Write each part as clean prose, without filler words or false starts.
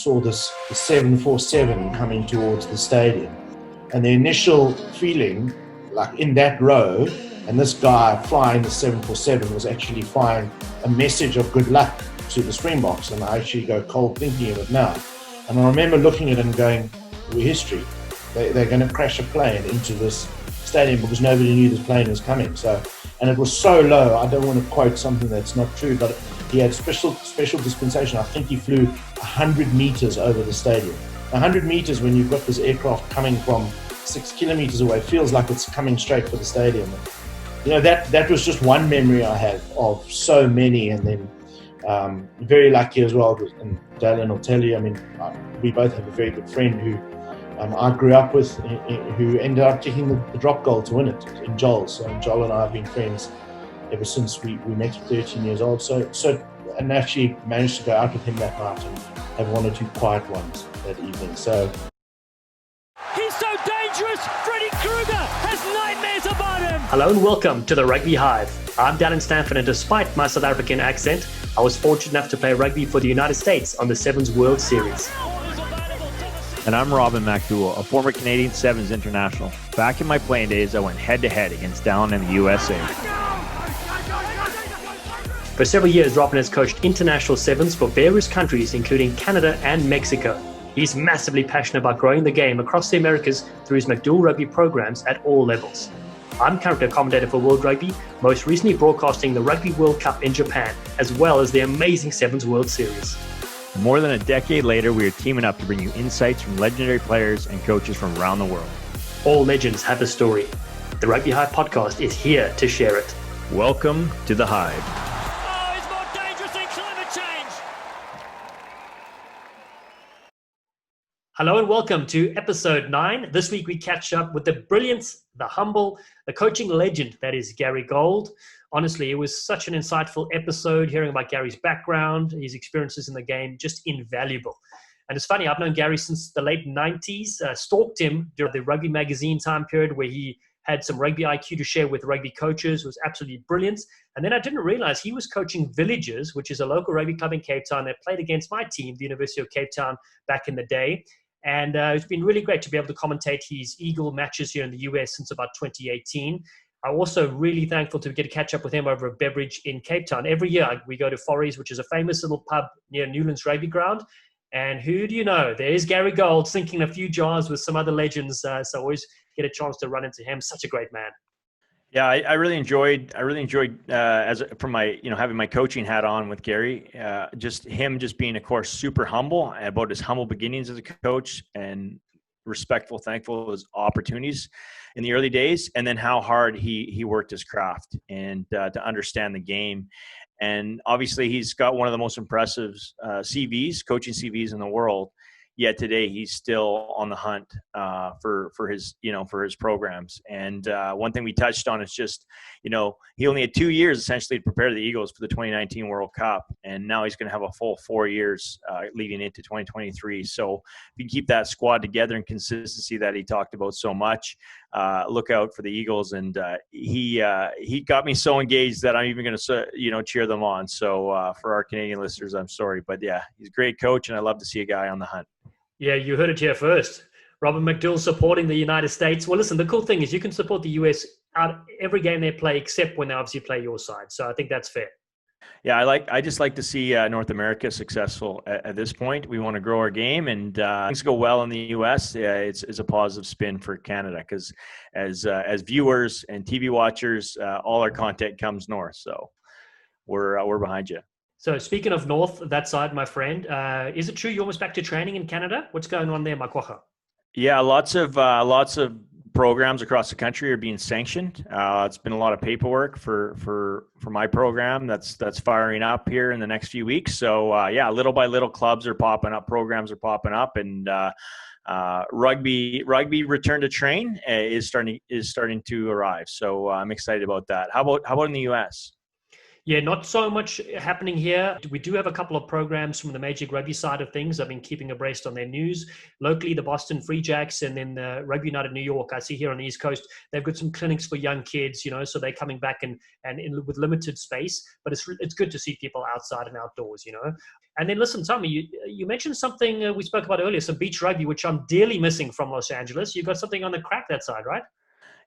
saw the 747 coming towards the stadium. And the initial feeling, like in that row, and this guy flying the 747 was actually flying a message of good luck to the Springboks, and I actually go cold thinking of it now. And I remember looking at it and going, we're history. They're going to crash a plane into this stadium because nobody knew this plane was coming. So, and it was so low, I don't want to quote something that's not true, but he had special dispensation. I think he flew 100 meters over the stadium. 100 meters when you've got this aircraft coming from 6 kilometers away feels like it's coming straight for the stadium. You know, that was just one memory I have of so many. And then very lucky as well, and Dallen will tell you, I mean, we both have a very good friend who I grew up with, who ended up kicking the drop goal to win it in Joel. So Joel and I have been friends ever since we met at 13 years old. So and actually managed to go out with him that night and have one or two quiet ones that evening. So he's so dangerous. Freddy Krueger has nightmares about him. Hello and welcome to the Rugby Hive. I'm Dallen Stanford, and despite my South African accent, I was fortunate enough to play rugby for the United States on the Sevens World Series. And I'm Mcdougall, a former Canadian Sevens international. Back in my playing days, I went head-to-head against Dallen in the USA. For several years, Robin has coached international sevens for various countries, including Canada and Mexico. He's massively passionate about growing the game across the Americas through his McDowell rugby programs at all levels. I'm currently a commentator for World Rugby, most recently broadcasting the Rugby World Cup in Japan, as well as the amazing Sevens World Series. More than a decade later, we are teaming up to bring you insights from legendary players and coaches from around the world. All legends have a story. The Rugby Hive podcast is here to share it. Welcome to the Hive. Oh, he's more dangerous than climate change. Hello and welcome to episode 9. This week we catch up with the brilliance, the humble, the coaching legend that is Gary Gold. Honestly, it was such an insightful episode, hearing about Gary's background, his experiences in the game, just invaluable. And it's funny, I've known Gary since the late 90s, stalked him during the Rugby magazine time period where he had some rugby IQ to share with rugby coaches. It was absolutely brilliant. And then I didn't realize he was coaching Villagers, which is a local rugby club in Cape Town that played against my team, the University of Cape Town, back in the day. And it's been really great to be able to commentate his Eagle matches here in the US since about 2018. I'm also really thankful to get to catch up with him over a beverage in Cape Town. Every year we go to Forries, which is a famous little pub near Newlands Rugby Ground. And who do you know? There's Gary Gold sinking a few jars with some other legends. So I always get a chance to run into him. Such a great man. Yeah, I really enjoyed from my, having my coaching hat on with Gary, just being, of course, super humble about his humble beginnings as a coach and respectful, thankful of his opportunities in the early days, and then how hard he worked his craft and to understand the game. And obviously he's got one of the most impressive coaching CVs in the world. Yet today he's still on the hunt for his programs. And one thing we touched on is just, he only had 2 years essentially to prepare the Eagles for the 2019 World Cup, and now he's going to have a full 4 years leading into 2023. So if you keep that squad together and consistency that he talked about so much, look out for the Eagles. And he got me so engaged that I'm even going to cheer them on. So for our Canadian listeners, I'm sorry, but yeah, he's a great coach, and I love to see a guy on the hunt. Yeah, you heard it here first. Robin McDowell supporting the United States. Well, listen, the cool thing is you can support the US out every game they play, except when they obviously play your side. So I think that's fair. Yeah, I just like to see North America successful at this point. We want to grow our game, and things go well in the US. It's a positive spin for Canada because as viewers and TV watchers, all our content comes north. So we're behind you. So speaking of north, that side, my friend, is it true you're almost back to training in Canada? What's going on there, Makwacha? Yeah, lots of programs across the country are being sanctioned. It's been a lot of paperwork for my program that's firing up here in the next few weeks. So little by little, clubs are popping up, programs are popping up, and rugby return to train is starting to arrive. So I'm excited about that. How about in the US? Yeah, not so much happening here. We do have a couple of programs from the Major League Rugby side of things. I've been keeping abreast on their news. Locally, the Boston Free Jacks and then the Rugby United New York, I see here on the East Coast, they've got some clinics for young kids, so they're coming back and with limited space. But it's good to see people outside and outdoors, And then listen, Tommy, you mentioned something we spoke about earlier, some beach rugby, which I'm dearly missing from Los Angeles. You've got something on the crack that side, right?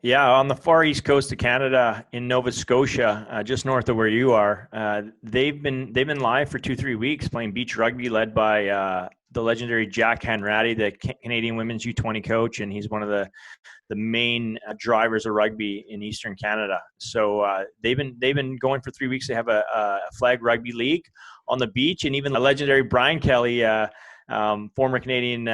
Yeah, on the far east coast of Canada, in Nova Scotia, just north of where you are, they've been live for 2-3 weeks playing beach rugby, led by the legendary Jack Hanratty, the Canadian women's U20 coach, and he's one of the main drivers of rugby in Eastern Canada. So they've been going for 3 weeks. They have a flag rugby league on the beach, and even the legendary Brian Kelly. Former Canadian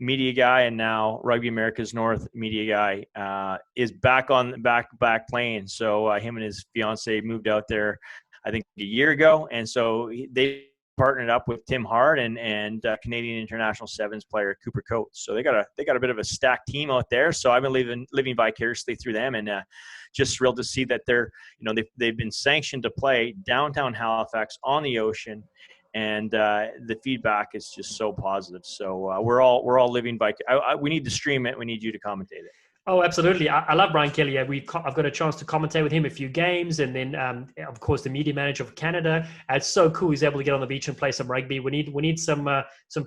media guy and now Rugby America's North media guy is back playing. So him and his fiance moved out there, I think, a year ago, and so they partnered up with Tim Hart and Canadian international sevens player Cooper Coates. So they got a bit of a stacked team out there. So I've been living vicariously through them, and just thrilled to see that they've been sanctioned to play downtown Halifax on the ocean. And the feedback is just so positive. So we're all living by. We need to stream it. We need you to commentate it. Oh, absolutely. I love Brian Kelly. I've got a chance to commentate with him a few games, and then of course the media manager of Canada. It's so cool he's able to get on the beach and play some rugby. We need some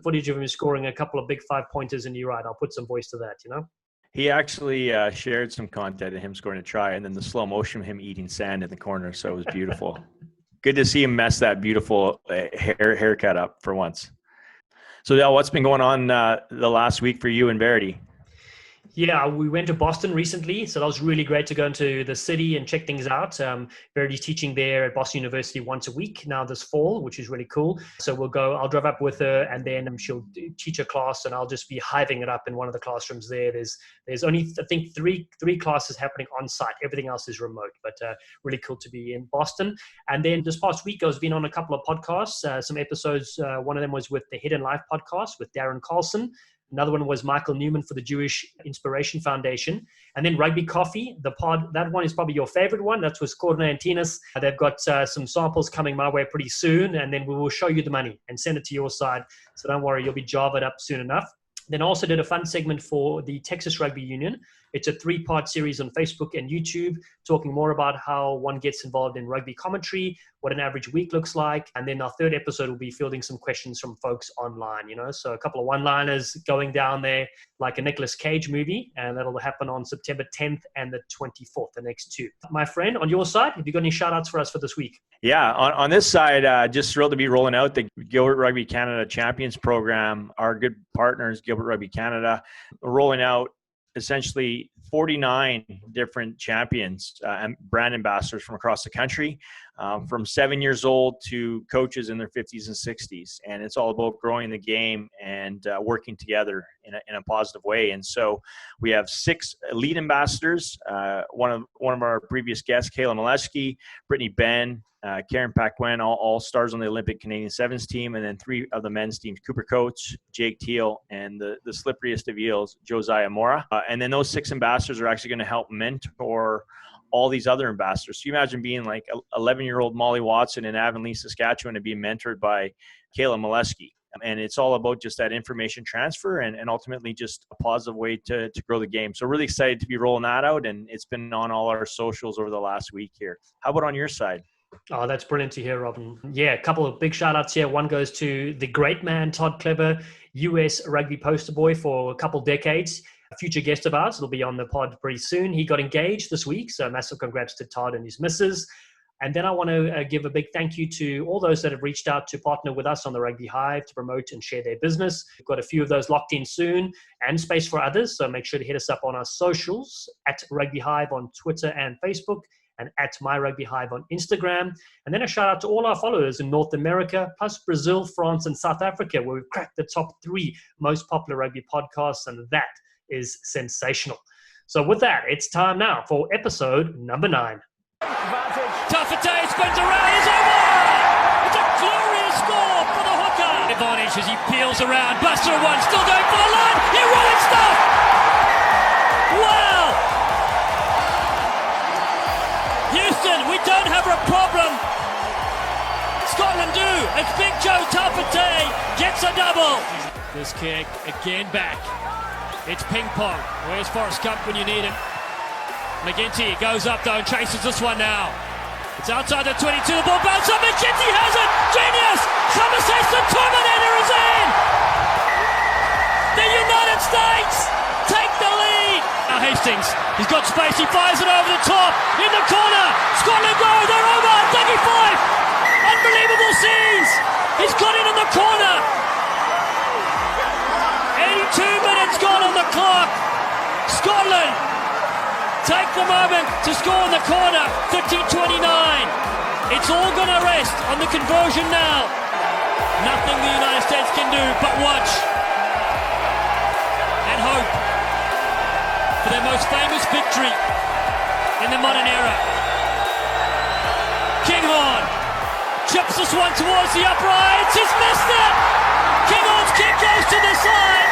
footage of him scoring a couple of big 5-pointers, and you're right, I'll put some voice to that. He actually shared some content of him scoring a try, and then the slow motion of him eating sand in the corner. So it was beautiful. Good to see him mess that beautiful haircut up for once. So, Dale, what's been going on the last week for you and Verity? Yeah, we went to Boston recently, so that was really great to go into the city and check things out. Verity's teaching there at Boston University once a week now this fall, which is really cool. So I'll drive up with her, and then she'll teach a class, and I'll just be hiving it up in one of the classrooms there. There's only, I think, three classes happening on site. Everything else is remote, but really cool to be in Boston. And then this past week, I've been on a couple of podcasts, some episodes. One of them was with the Hidden Life podcast with Darren Carlson. Another one was Michael Newman for the Jewish Inspiration Foundation. And then Rugby Coffee, the pod, that one is probably your favorite one. That's with Courtney and Tinas. They've got some samples coming my way pretty soon, and then we will show you the money and send it to your side. So don't worry, you'll be javaed up soon enough. Then I also did a fun segment for the Texas Rugby Union. It's a 3-part series on Facebook and YouTube, talking more about how one gets involved in rugby commentary, what an average week looks like. And then our third episode will be fielding some questions from folks online, So a couple of one-liners going down there like a Nicolas Cage movie. And that'll happen on September 10th and the 24th, the next two. My friend, on your side, have you got any shout-outs for us for this week? Yeah, on this side, just thrilled to be rolling out the Gilbert Rugby Canada Champions Program. Our good partners, Gilbert Rugby Canada, rolling out essentially 49 different champions and brand ambassadors from across the country, from 7 years old to coaches in their 50s and 60s. And it's all about growing the game and working together in a positive way. And so we have 6 lead ambassadors. One of our previous guests, Kayla Molesky, Brittany Ben, Karen Paquin, all stars on the Olympic Canadian Sevens team, and then 3 of the men's teams, Cooper Coates, Jake Teal, and the slipperiest of eels, Josiah Mora. And then those 6 ambassadors are actually going to help mentor all these other ambassadors. So you imagine being like 11-year-old Molly Watson in Avonlea, Saskatchewan, and being mentored by Kayla Molesky. And it's all about just that information transfer and ultimately just a positive way to grow the game. So really excited to be rolling that out, and it's been on all our socials over the last week here. How about on your side? Oh, that's brilliant to hear, Robin. Yeah, a couple of big shout outs here. One goes to the great man, Todd Clever, US rugby poster boy for a couple decades. A future guest of ours will be on the pod pretty soon. He got engaged this week, so massive congrats to Todd and his missus. And then I want to give a big thank you to all those that have reached out to partner with us on the Rugby Hive to promote and share their business. We've got a few of those locked in soon and space for others. So make sure to hit us up on our socials at Rugby Hive on Twitter and Facebook, and at My Rugby Hive on Instagram. And then a shout out to all our followers in North America, plus Brazil, France, and South Africa, where we've cracked the top 3 most popular rugby podcasts, and that is sensational. So with that, it's time now for episode number 9. Tafate spins around, he's over! It's a glorious score for the hooker! Advantage as he peels around, Buster one, still going for the line, he rolling stuff! Wow! Houston, we don't have a problem Scotland do. It's Big Joe Taufete'e gets a double. This kick again back. It's ping pong. Where's Forrest Gump when you need him? McGinty goes up though and chases this one now. It's outside the 22, the ball bounces up, McGinty has it! Genius! Somerset Terminator is in! The United States take the lead! Now Hastings, he's got space, he fires it over the top, in the corner, Scotland go, they're over, Dougie Fife! Unbelievable scenes! He's got it in the corner! 82 minutes gone on the clock! Scotland take the moment to score in the corner, 13-29. It's all going to rest on the conversion now. Nothing the United States can do but watch and hope for their most famous victory in the modern era. Kinghorn chips this one towards the uprights. He's missed it. Kinghorn's kick goes to the side.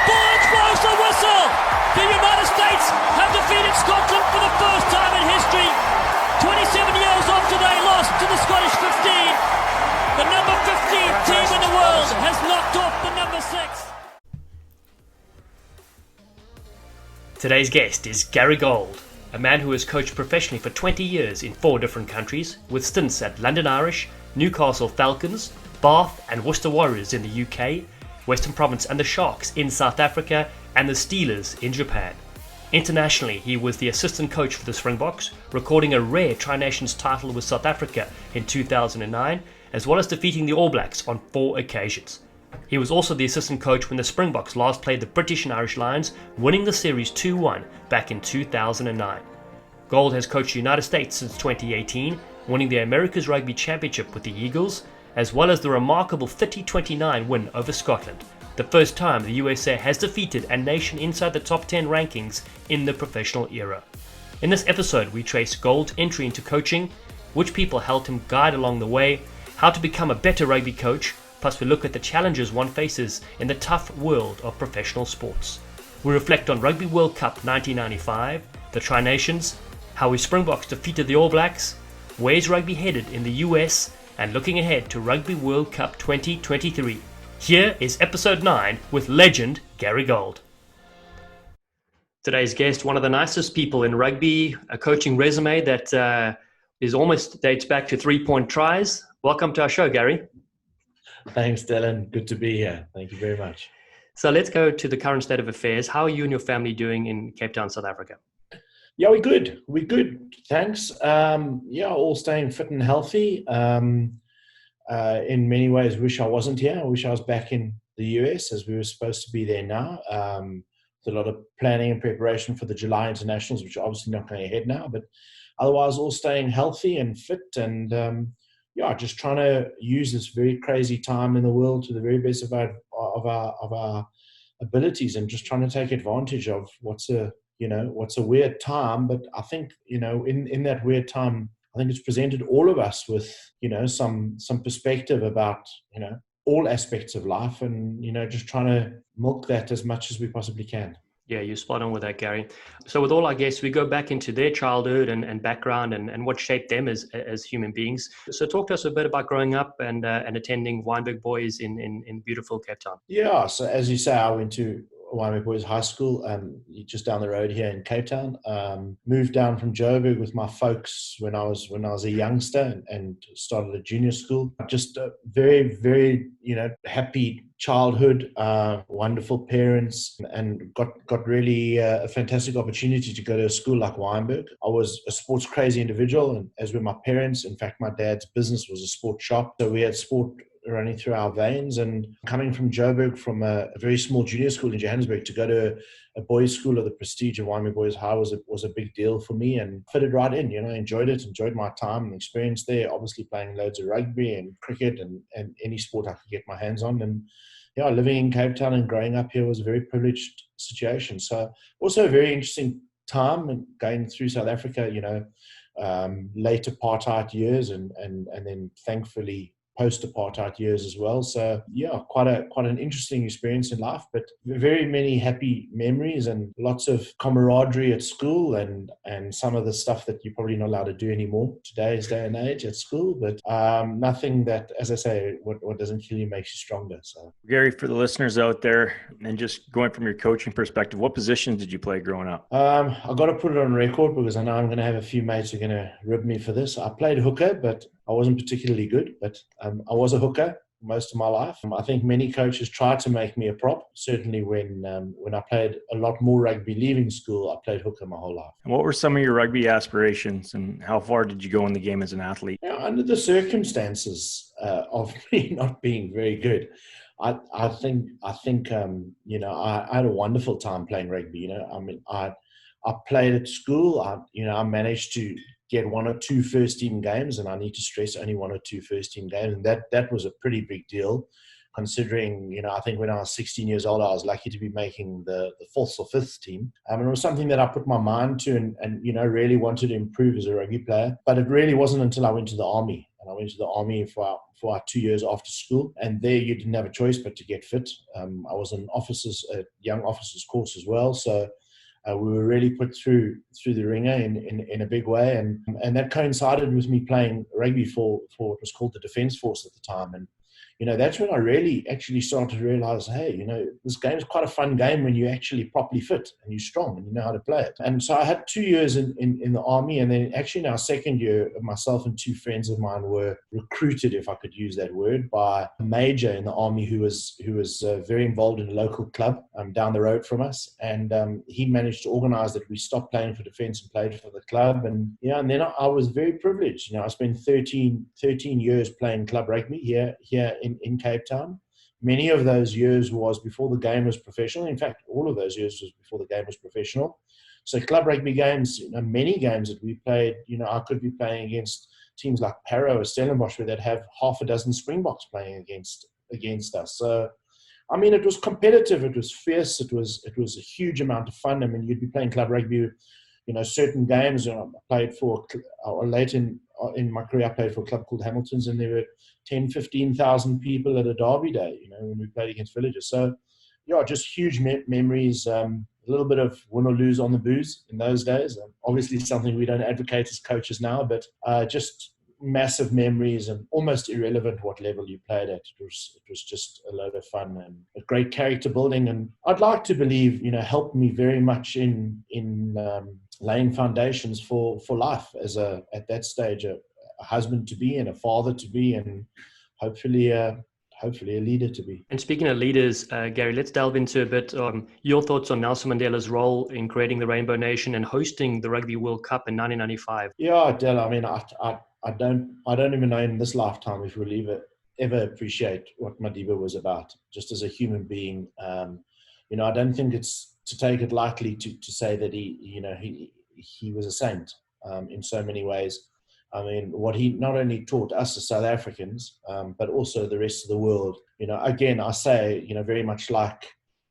Bullock blows the whistle. The United States have defeated Scotland for the first time in history. 27 years after they lost to the Scottish 15. The number 15 team in the world has knocked off the number 6. Today's guest is Gary Gold, a man who has coached professionally for 20 years in 4 different countries, with stints at London Irish, Newcastle Falcons, Bath and Worcester Warriors in the UK, Western Province and the Sharks in South Africa, and the Steelers in Japan. Internationally, he was the assistant coach for the Springboks, recording a rare Tri-Nations title with South Africa in 2009, as well as defeating the All Blacks on 4 occasions. He was also the assistant coach when the Springboks last played the British and Irish Lions, winning the series 2-1 back in 2009. Gold has coached the United States since 2018, winning the America's Rugby Championship with the Eagles, as well as the remarkable 30-29 win over Scotland, the first time the USA has defeated a nation inside the top 10 rankings in the professional era. In this episode, we trace Gold's entry into coaching, which people helped him guide along the way, how to become a better rugby coach, plus we look at the challenges one faces in the tough world of professional sports. We reflect on Rugby World Cup 1995, the Tri-Nations, how his Springboks defeated the All Blacks, where's rugby headed in the US, and looking ahead to Rugby World Cup 2023. Here is episode 9 with legend Gary Gold. Today's guest, one of the nicest people in rugby, a coaching resume that is almost dates back to 3-point tries. Welcome to our show, Gary. Thanks, Dallen. Good to be here. Thank you very much. So let's go to the current state of affairs. How are you and your family doing in Cape Town, South Africa? Yeah, we're good. We're good. Thanks. All staying fit and healthy. In many ways, wish I wasn't here. I wish I was back in the US as we were supposed to be there now. With a lot of planning and preparation for the July internationals, which are obviously not going ahead now. But otherwise, all staying healthy and fit, and just trying to use this very crazy time in the world to the very best of our abilities, and just trying to take advantage of what's a weird time. But I think in that weird time, I think it's presented all of us with, some perspective about, all aspects of life, and, just trying to milk that as much as we possibly can. Yeah, you're spot on with that, Gary. So with all our guests, we go back into their childhood and background and what shaped them as human beings. So talk to us a bit about growing up and attending Wynberg Boys in beautiful Cape Town. Yeah, so as you say, I went to Wynberg Boys High School, just down the road here in Cape Town. Moved down from Joburg with my folks when I was a youngster and started a junior school. Just a very, very happy childhood, wonderful parents, and got really a fantastic opportunity to go to a school like Wynberg. I was a sports crazy individual, and as were my parents. In fact, my dad's business was a sports shop, so we had sport running through our veins. And coming from Joburg, from a very small junior school in Johannesburg, to go to a boys' school of the prestige of Wynberg Boys High was a big deal for me, and fitted right in. Enjoyed my time and experience there. Obviously playing loads of rugby and cricket and any sport I could get my hands on. And living in Cape Town and growing up here was a very privileged situation. So also a very interesting time, and going through South Africa, late apartheid years, and then thankfully post-apartheid years as well. So yeah, quite an interesting experience in life, but very many happy memories and lots of camaraderie at school, and some of the stuff that you're probably not allowed to do anymore today's day and age at school. But nothing that, as I say, what doesn't kill you makes you stronger. So Gary, for the listeners out there, and just going from your coaching perspective, what positions did you play growing up? I've got to put it on record because I know I'm going to have a few mates who are going to rib me for this. I played hooker, but I wasn't particularly good. But I was a hooker most of my life. I think many coaches tried to make me a prop. Certainly when I played a lot more rugby leaving school, I played hooker my whole life. And what were some of your rugby aspirations, and how far did you go in the game as an athlete? Under the circumstances of me not being very good, I think I had a wonderful time playing rugby. I played at school. I managed to get 1 or 2 first team games, and I need to stress only 1 or 2 first team games, and that was a pretty big deal, considering I think when I was 16 years old, I was lucky to be making the 4th or 5th team. And it was something that I put my mind to, and really wanted to improve as a rugby player. But it really wasn't until I went to the army. And I went to the army for 2 years after school. And there you didn't have a choice but to get fit. I was in a young officers course as well. So we were really put through the ringer in a big way. And that coincided with me playing rugby for what was called the Defence Force at the time. And that's when I really actually started to realize, hey, this game is quite a fun game when you're actually properly fit and you're strong and you know how to play it. And so I had 2 years in the army, and then actually in our second year, myself and 2 friends of mine were recruited, if I could use that word, by a major in the army who was very involved in a local club down the road from us. And he managed to organize that we stopped playing for defense and played for the club. And then I was very privileged. I spent 13 years playing club rugby here in Cape Town. Many of those years was before the game was professional. In fact, all of those years was before the game was professional. So club rugby games, many games that we played, I could be playing against teams like Parow or Stellenbosch, where they'd have half a dozen Springboks playing against us. So, it was competitive, it was fierce, it was a huge amount of fun. You'd be playing club rugby, certain games. I played for, late in my career, I played for a club called Hamilton's, and there were 10, 15,000 people at a derby day, when we played against villagers. So, just huge memories, a little bit of win or lose on the booze in those days. Obviously something we don't advocate as coaches now, but just massive memories, and almost irrelevant what level you played at. It was just a load of fun and a great character building. And I'd like to believe, helped me very much in laying foundations for life at that stage, a husband to be and a father to be, and hopefully a leader to be. And speaking of leaders, Gary, let's delve into a bit your thoughts on Nelson Mandela's role in creating the Rainbow Nation and hosting the Rugby World Cup in 1995. Yeah, Del, I don't even know in this lifetime if we'll ever appreciate what Madiba was about, just as a human being. I don't think it's to take it lightly to say that he was a saint in so many ways. What he not only taught us as South Africans, but also the rest of the world. Again, I say, very much like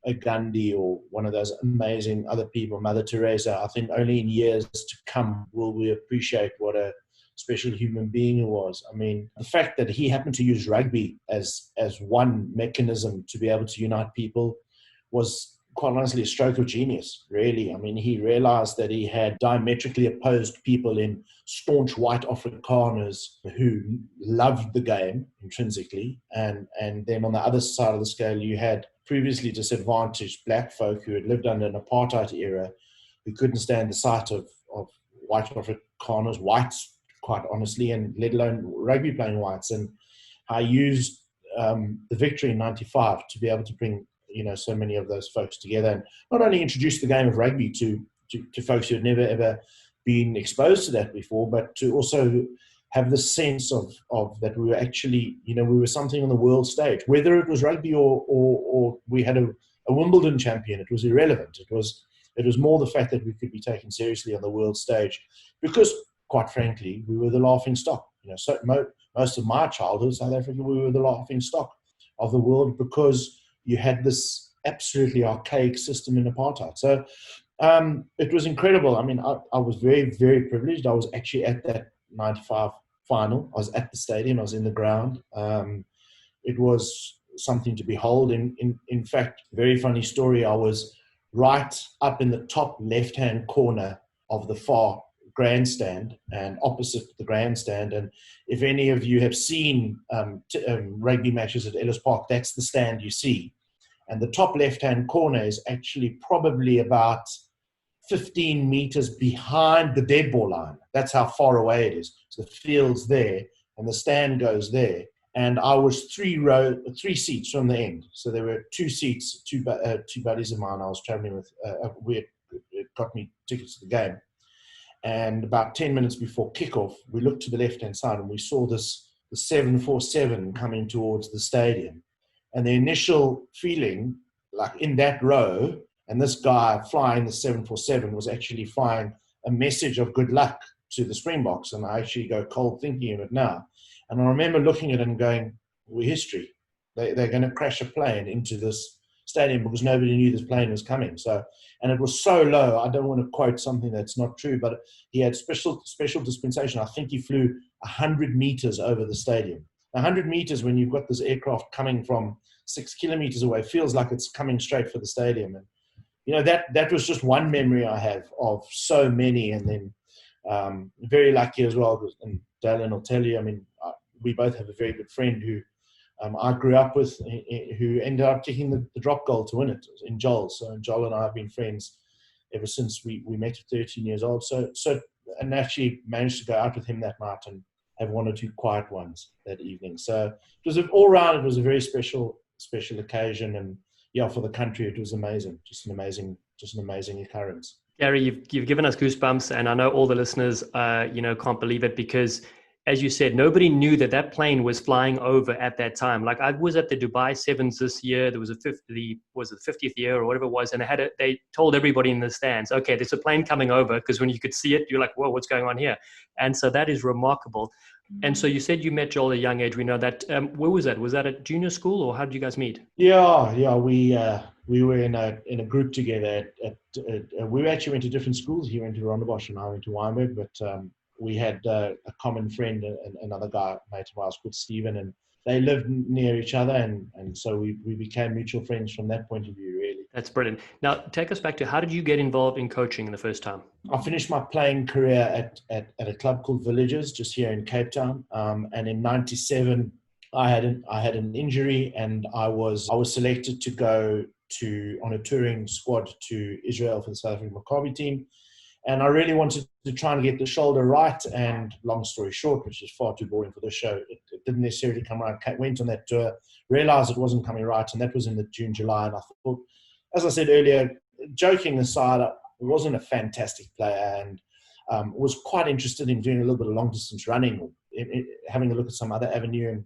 a Gandhi or one of those amazing other people, Mother Teresa, I think only in years to come will we appreciate what a special human being he was. The fact that he happened to use rugby as one mechanism to be able to unite people was quite honestly a stroke of genius, really. He realized that he had diametrically opposed people in staunch white Afrikaners who loved the game intrinsically. And then on the other side of the scale, you had previously disadvantaged black folk who had lived under an apartheid era, who couldn't stand the sight of white Afrikaners, whites, quite honestly, and let alone rugby playing whites. And I used the victory in 95 to be able to bring so many of those folks together, and not only introduce the game of rugby to folks who had never ever been exposed to that before, but to also have the sense of that we were actually, we were something on the world stage. Whether it was rugby or we had a Wimbledon champion, it was irrelevant. It was more the fact that we could be taken seriously on the world stage, because quite frankly, we were the laughing stock. So most of my childhood, South Africa, we were the laughing stock of the world, because you had this absolutely archaic system in apartheid. So it was incredible. I was very, very privileged. I was actually at that 95 final. I was at the stadium. I was in the ground. It was something to behold. In fact, very funny story. I was right up in the top left-hand corner of the far grandstand and opposite the grandstand. And if any of you have seen rugby matches at Ellis Park, that's the stand you see. And the top left-hand corner is actually probably about 15 meters behind the dead ball line. That's how far away it is. So the field's there and the stand goes there. And I was three seats from the end. So there were two seats, two buddies of mine I was traveling with. It got me tickets to the game. And about 10 minutes before kickoff, we looked to the left-hand side and we saw the 747 coming towards the stadium. And the initial feeling, like in that row, and this guy flying the 747 was actually flying a message of good luck to the Springboks. And I actually go cold thinking of it now. And I remember looking at it and going, we're history. They're going to crash a plane into this stadium because nobody knew this plane was coming. So, and it was so low. I don't want to quote something that's not true, but he had special dispensation. I think he flew 100 meters over the stadium. 100 meters when you've got this aircraft coming from 6 kilometers away feels like it's coming straight for the stadium. And you know, that was just one memory I have of so many. And then very lucky as well. And Dallen will tell you, I mean, we both have a very good friend who I grew up with, who ended up kicking the drop goal to win it in Joel. So Joel and I have been friends ever since we met at 13 years old. So and actually managed to go out with him that night and have one or two quiet ones that evening. So it was all round. It was a very special occasion, and yeah, for the country, it was amazing. Just an amazing occurrence. Gary, you've given us goosebumps, and I know all the listeners, can't believe it because, as you said, nobody knew that plane was flying over at that time. Like I was at the Dubai Sevens this year. There was the 50th year or whatever it was, and they told everybody in the stands, okay, there's a plane coming over, because when you could see it, you're like, whoa, what's going on here? And so that is remarkable. And so you said you met Joel at a young age. We know that. Where was that? Was that at junior school, or how did you guys meet? Yeah. We were in a group together. We actually went to different schools. He went to Rondebosch and I went to Wynberg, but we had a common friend, another guy, mate of ours called Stephen, and they lived near each other, and so we became mutual friends from that point of view, really. That's brilliant. Now, take us back to, how did you get involved in coaching in the first time? I finished my playing career at a club called Villagers, just here in Cape Town, and in '97 I had an injury, and I was selected to go on a touring squad to Israel for the South African Maccabi team. And I really wanted to try and get the shoulder right. And long story short, which is far too boring for this show, it didn't necessarily come right. Went on that tour, realized it wasn't coming right. And that was in the June, July. And I thought, as I said earlier, joking aside, I wasn't a fantastic player and was quite interested in doing a little bit of long distance running, or having a look at some other avenue. And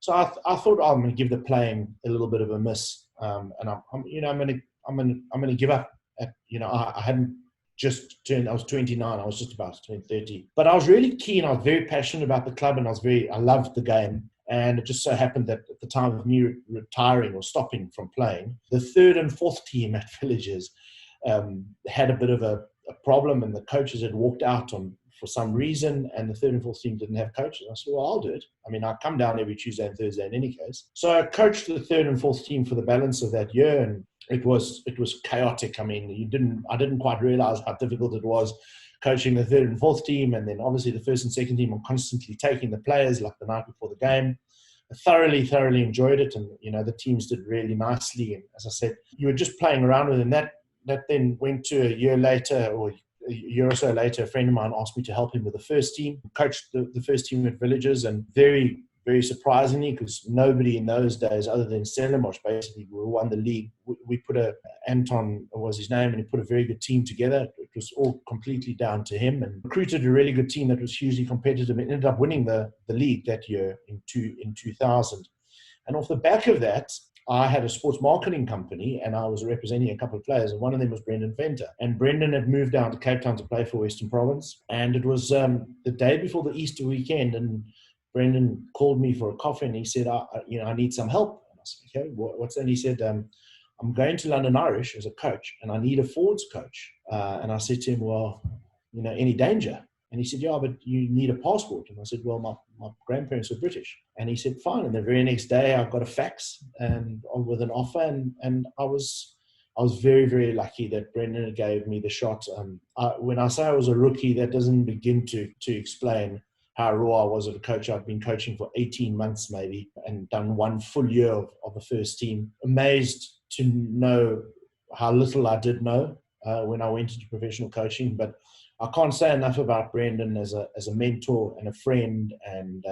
so I thought, I'm going to give the playing a little bit of a miss. And I'm going to give up. I hadn't just turned, I was 29, I was just about to turn 30. But I was really keen, I was very passionate about the club, and I loved the game. And it just so happened that at the time of me retiring or stopping from playing, the third and fourth team at Villagers had a bit of a problem, and the coaches had walked out for some reason, and the third and fourth team didn't have coaches. I said, well, I'll do it. I mean, I come down every Tuesday and Thursday in any case. So I coached the third and fourth team for the balance of that year, and it was chaotic. I mean, I didn't quite realize how difficult it was coaching the third and fourth team, and then obviously the first and second team are constantly taking the players like the night before the game. I thoroughly enjoyed it, and the teams did really nicely. And as I said, you were just playing around with them. That then went to a year later, or a year or so later, a friend of mine asked me to help him with the first team. Coached the first team at Villagers, and very, very surprisingly, because nobody in those days other than Stellenbosch basically won the league. We put Anton was his name, and he put a very good team together. It was all completely down to him, and recruited a really good team that was hugely competitive and ended up winning the league that year in 2000. And off the back of that, I had a sports marketing company, and I was representing a couple of players, and one of them was Brendan Venter. And Brendan had moved down to Cape Town to play for Western Province, and it was the day before the Easter weekend, and Brendan called me for a coffee, and he said, I need some help. And I said, okay, what's that? And he said, I'm going to London Irish as a coach, and I need a forwards coach. And I said to him, well, any danger? And he said, yeah, but you need a passport. And I said, well, my grandparents were British. And he said, fine. And the very next day I got a fax and with an offer. And I was very, very lucky that Brendan gave me the shot. When I say I was a rookie, that doesn't begin to explain how raw I was as a coach. I'd been coaching for 18 months maybe and done one full year of the first team. Amazed to know how little I did know when I went into professional coaching. But I can't say enough about Brendan as a mentor and a friend. And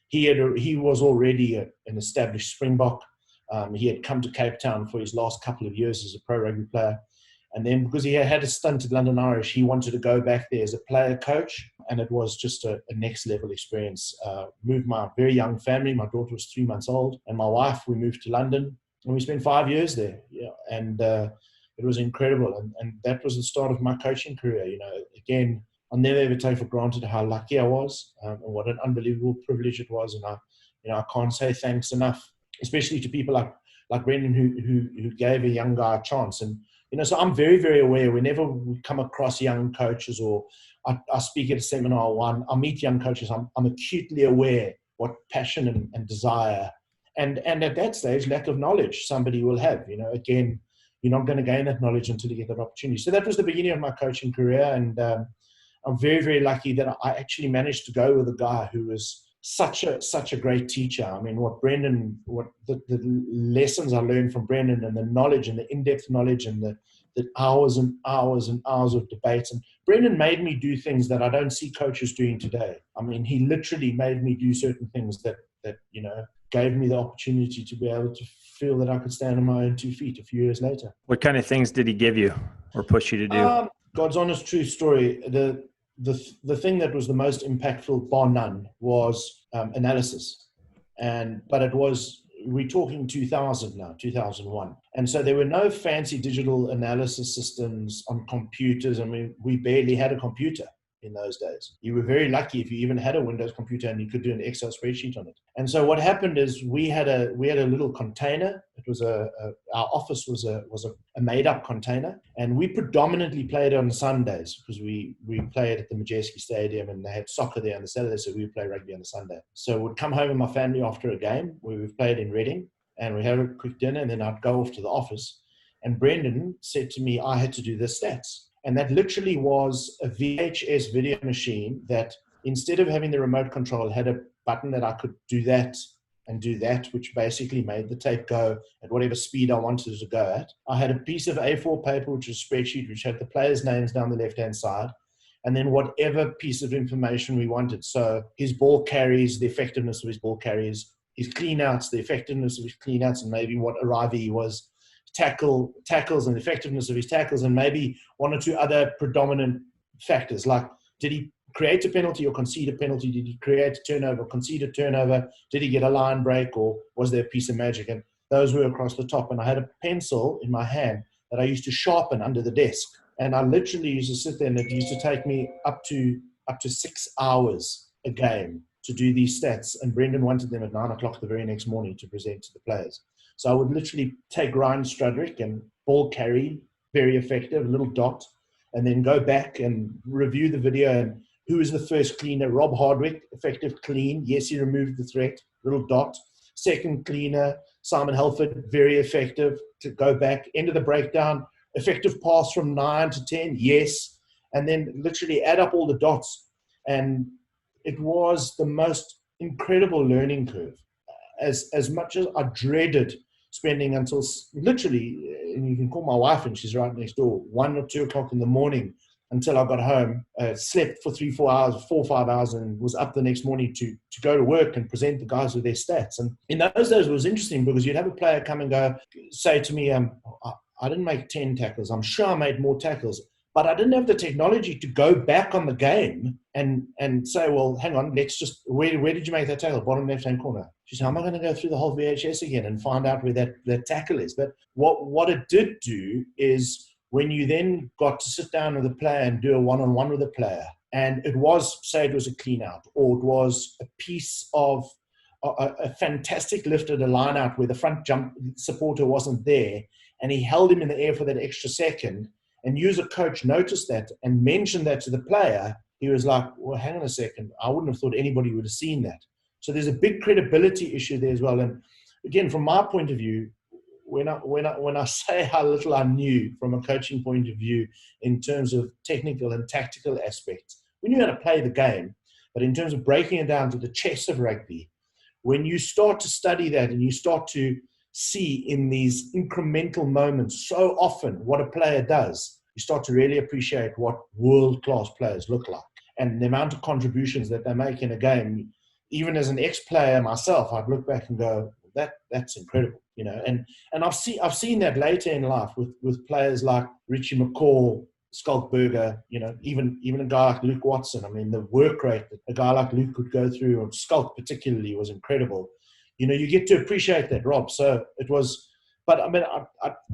he was already an established Springbok. He had come to Cape Town for his last couple of years as a pro rugby player. And then because he had a stint at London Irish, he wanted to go back there as a player coach. And it was just a next level experience. Moved my very young family. My daughter was 3 months old. And my wife, we moved to London. And we spent 5 years there. Yeah, and it was incredible. And that was the start of my coaching career. You know, again, I'll never ever take for granted how lucky I was and what an unbelievable privilege it was. And I can't say thanks enough, especially to people like Brendan who gave a young guy a chance. And so I'm very, very aware whenever we come across young coaches or I speak at a seminar or I meet young coaches, I'm acutely aware what passion and desire and at that stage, lack of knowledge somebody will have. Again, you're not going to gain that knowledge until you get that opportunity. So that was the beginning of my coaching career. And I'm very, very lucky that I actually managed to go with a guy who was such a great teacher. I mean, the lessons I learned from Brendan and the knowledge and the in-depth knowledge and the hours and hours and hours of debates. And Brendan made me do things that I don't see coaches doing today. I mean, he literally made me do certain things that gave me the opportunity to be able to feel that I could stand on my own 2 feet a few years later. What kind of things did he give you or push you to do? God's honest, true story. The thing that was the most impactful, bar none, was analysis. But it was, we're talking 2000 now, 2001. And so there were no fancy digital analysis systems on computers. I mean, we barely had a computer in those days. You were very lucky if you even had a Windows computer and you could do an Excel spreadsheet on it. And so what happened is we had a little container. It was our office was a made-up container, and we predominantly played on Sundays because we played at the Majeski Stadium and they had soccer there on the Saturday, so we would play rugby on the Sunday. So we'd come home with my family after a game where we've played in Reading, and we had a quick dinner, and then I'd go off to the office. And Brendan said to me, I had to do the stats. And that literally was a VHS video machine that instead of having the remote control had a button that I could do that and do that, which basically made the tape go at whatever speed I wanted it to go at. I had a piece of A4 paper, which was a spreadsheet, which had the players' names down the left-hand side, and then whatever piece of information we wanted. So his ball carries, the effectiveness of his ball carries, his clean-outs, the effectiveness of his clean-outs, and maybe what arrivee he was, tackles and effectiveness of his tackles, and maybe one or two other predominant factors like, did he create a penalty or concede a penalty? Did he create a turnover, concede a turnover? Did he get a line break, or was there a piece of magic? And those were across the top. And I had a pencil in my hand that I used to sharpen under the desk. And I literally used to sit there, and it used to take me up to 6 hours a game to do these stats. And Brendan wanted them at 9 o'clock the very next morning to present to the players. So I would literally take Ryan Strudrick and ball carry, very effective, little dot, and then go back and review the video. And who was the first cleaner? Rob Hardwick, effective clean. Yes, he removed the threat, little dot. Second cleaner, Simon Helford, very effective. To go back, end of the breakdown, effective pass from 9 to 10, yes. And then literally add up all the dots. And it was the most incredible learning curve. As much as I dreaded spending until literally, and you can call my wife and she's right next door, 1 or 2 o'clock in the morning until I got home, slept for 4 or 5 hours, and was up the next morning to go to work and present the guys with their stats. And in those days it was interesting because you'd have a player come and go, say to me, I didn't make 10 tackles. I'm sure I made more tackles, but I didn't have the technology to go back on the game and say, well, hang on, let's just, where did you make that tackle? Bottom left-hand corner. She said, how am I going to go through the whole VHS again and find out where that tackle is? But what it did do is when you then got to sit down with a player and do a one-on-one with a player, and it was a clean out, or it was a piece of a fantastic lift at a line out where the front jump supporter wasn't there, and he held him in the air for that extra second, and you as a coach noticed that and mentioned that to the player, he was like, well, hang on a second. I wouldn't have thought anybody would have seen that. So there's a big credibility issue there as well. And again, from my point of view, when I say how little I knew from a coaching point of view in terms of technical and tactical aspects, we knew how to play the game, but in terms of breaking it down to the chess of rugby, when you start to study that and you start to see in these incremental moments so often what a player does, you start to really appreciate what world-class players look like and the amount of contributions that they make in a game. Even as an ex-player myself, I'd look back and go, that's incredible, you know. And I've seen that later in life with players like Richie McCaw, Skulkberger, you know, even a guy like Luke Watson. I mean, the work rate that a guy like Luke could go through, or Skulk particularly, was incredible. You know, you get to appreciate that, Rob. So it was, but I mean,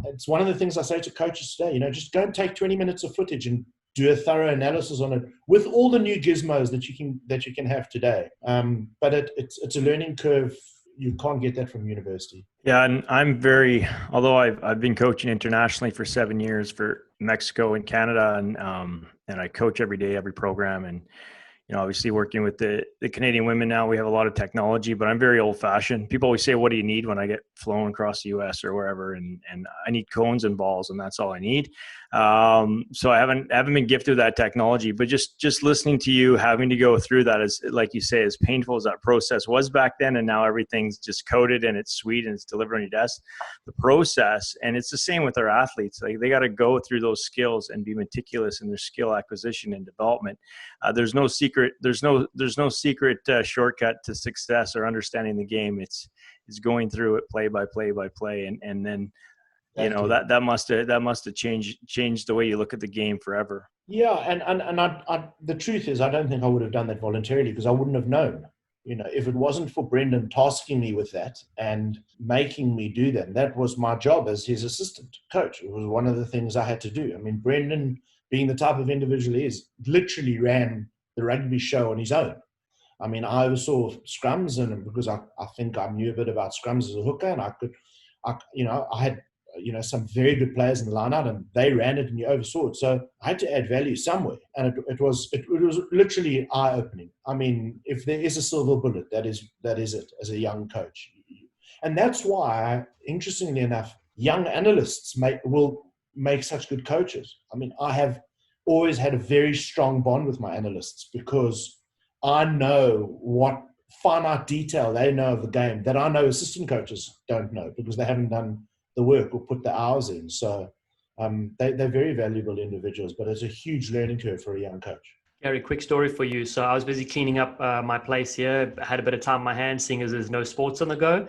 it's one of the things I say to coaches today, you know, just go and take 20 minutes of footage and do a thorough analysis on it with all the new gizmos that you can have today. But it's a learning curve. You can't get that from university. Yeah, and although I've been coaching internationally for 7 years for Mexico and Canada, and I coach every day, every program, and you know, obviously working with the Canadian women now, we have a lot of technology, but I'm very old fashioned. People always say, what do you need when I get flown across the US or wherever? And I need cones and balls, and that's all I need. So I haven't been gifted with that technology, but just listening to you, having to go through that, is, like you say, as painful as that process was back then, and now everything's just coded and it's sweet and it's delivered on your desk. The process, and it's the same with our athletes. Like, they got to go through those skills and be meticulous in their skill acquisition and development. There's no secret. There's no secret shortcut to success or understanding the game. It's going through it play by play by play, and then, you know, that must have changed the way you look at the game forever. Yeah, and I the truth is, I don't think I would have done that voluntarily, because I wouldn't have known. You know, if it wasn't for Brendan tasking me with that and making me do that, that was my job as his assistant coach. It was one of the things I had to do. I mean, Brendan, being the type of individual he is, literally ran the rugby show on his own. I mean, I oversaw scrums, and because I think I knew a bit about scrums as a hooker, and I had some very good players in the line-out, and they ran it and you oversaw it. So I had to add value somewhere, and it was literally eye-opening. I mean, if there is a silver bullet, that is it as a young coach. And that's why, interestingly enough, young analysts will make such good coaches. I mean, I have always had a very strong bond with my analysts, because I know what finite detail they know of the game that I know assistant coaches don't know, because they haven't done the work or put the hours in. So they're very valuable individuals, but it's a huge learning curve for a young coach. Gary, quick story for you. So I was busy cleaning up my place here. I had a bit of time on my hands, seeing as there's no sports on the go.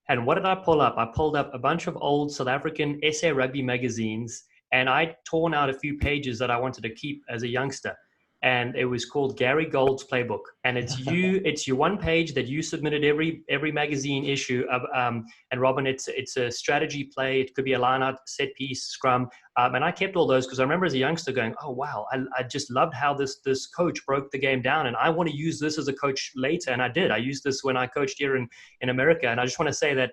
And what did I pull up? I pulled up a bunch of old South African SA Rugby magazines, and I'd torn out a few pages that I wanted to keep as a youngster. And it was called Gary Gold's Playbook. And it's your one page that you submitted every magazine issue. And Robin, it's a strategy play. It could be a line-out, set piece, scrum. And I kept all those because I remember as a youngster going, oh, wow, I just loved how this coach broke the game down. And I want to use this as a coach later. And I did. I used this when I coached here in America. And I just want to say that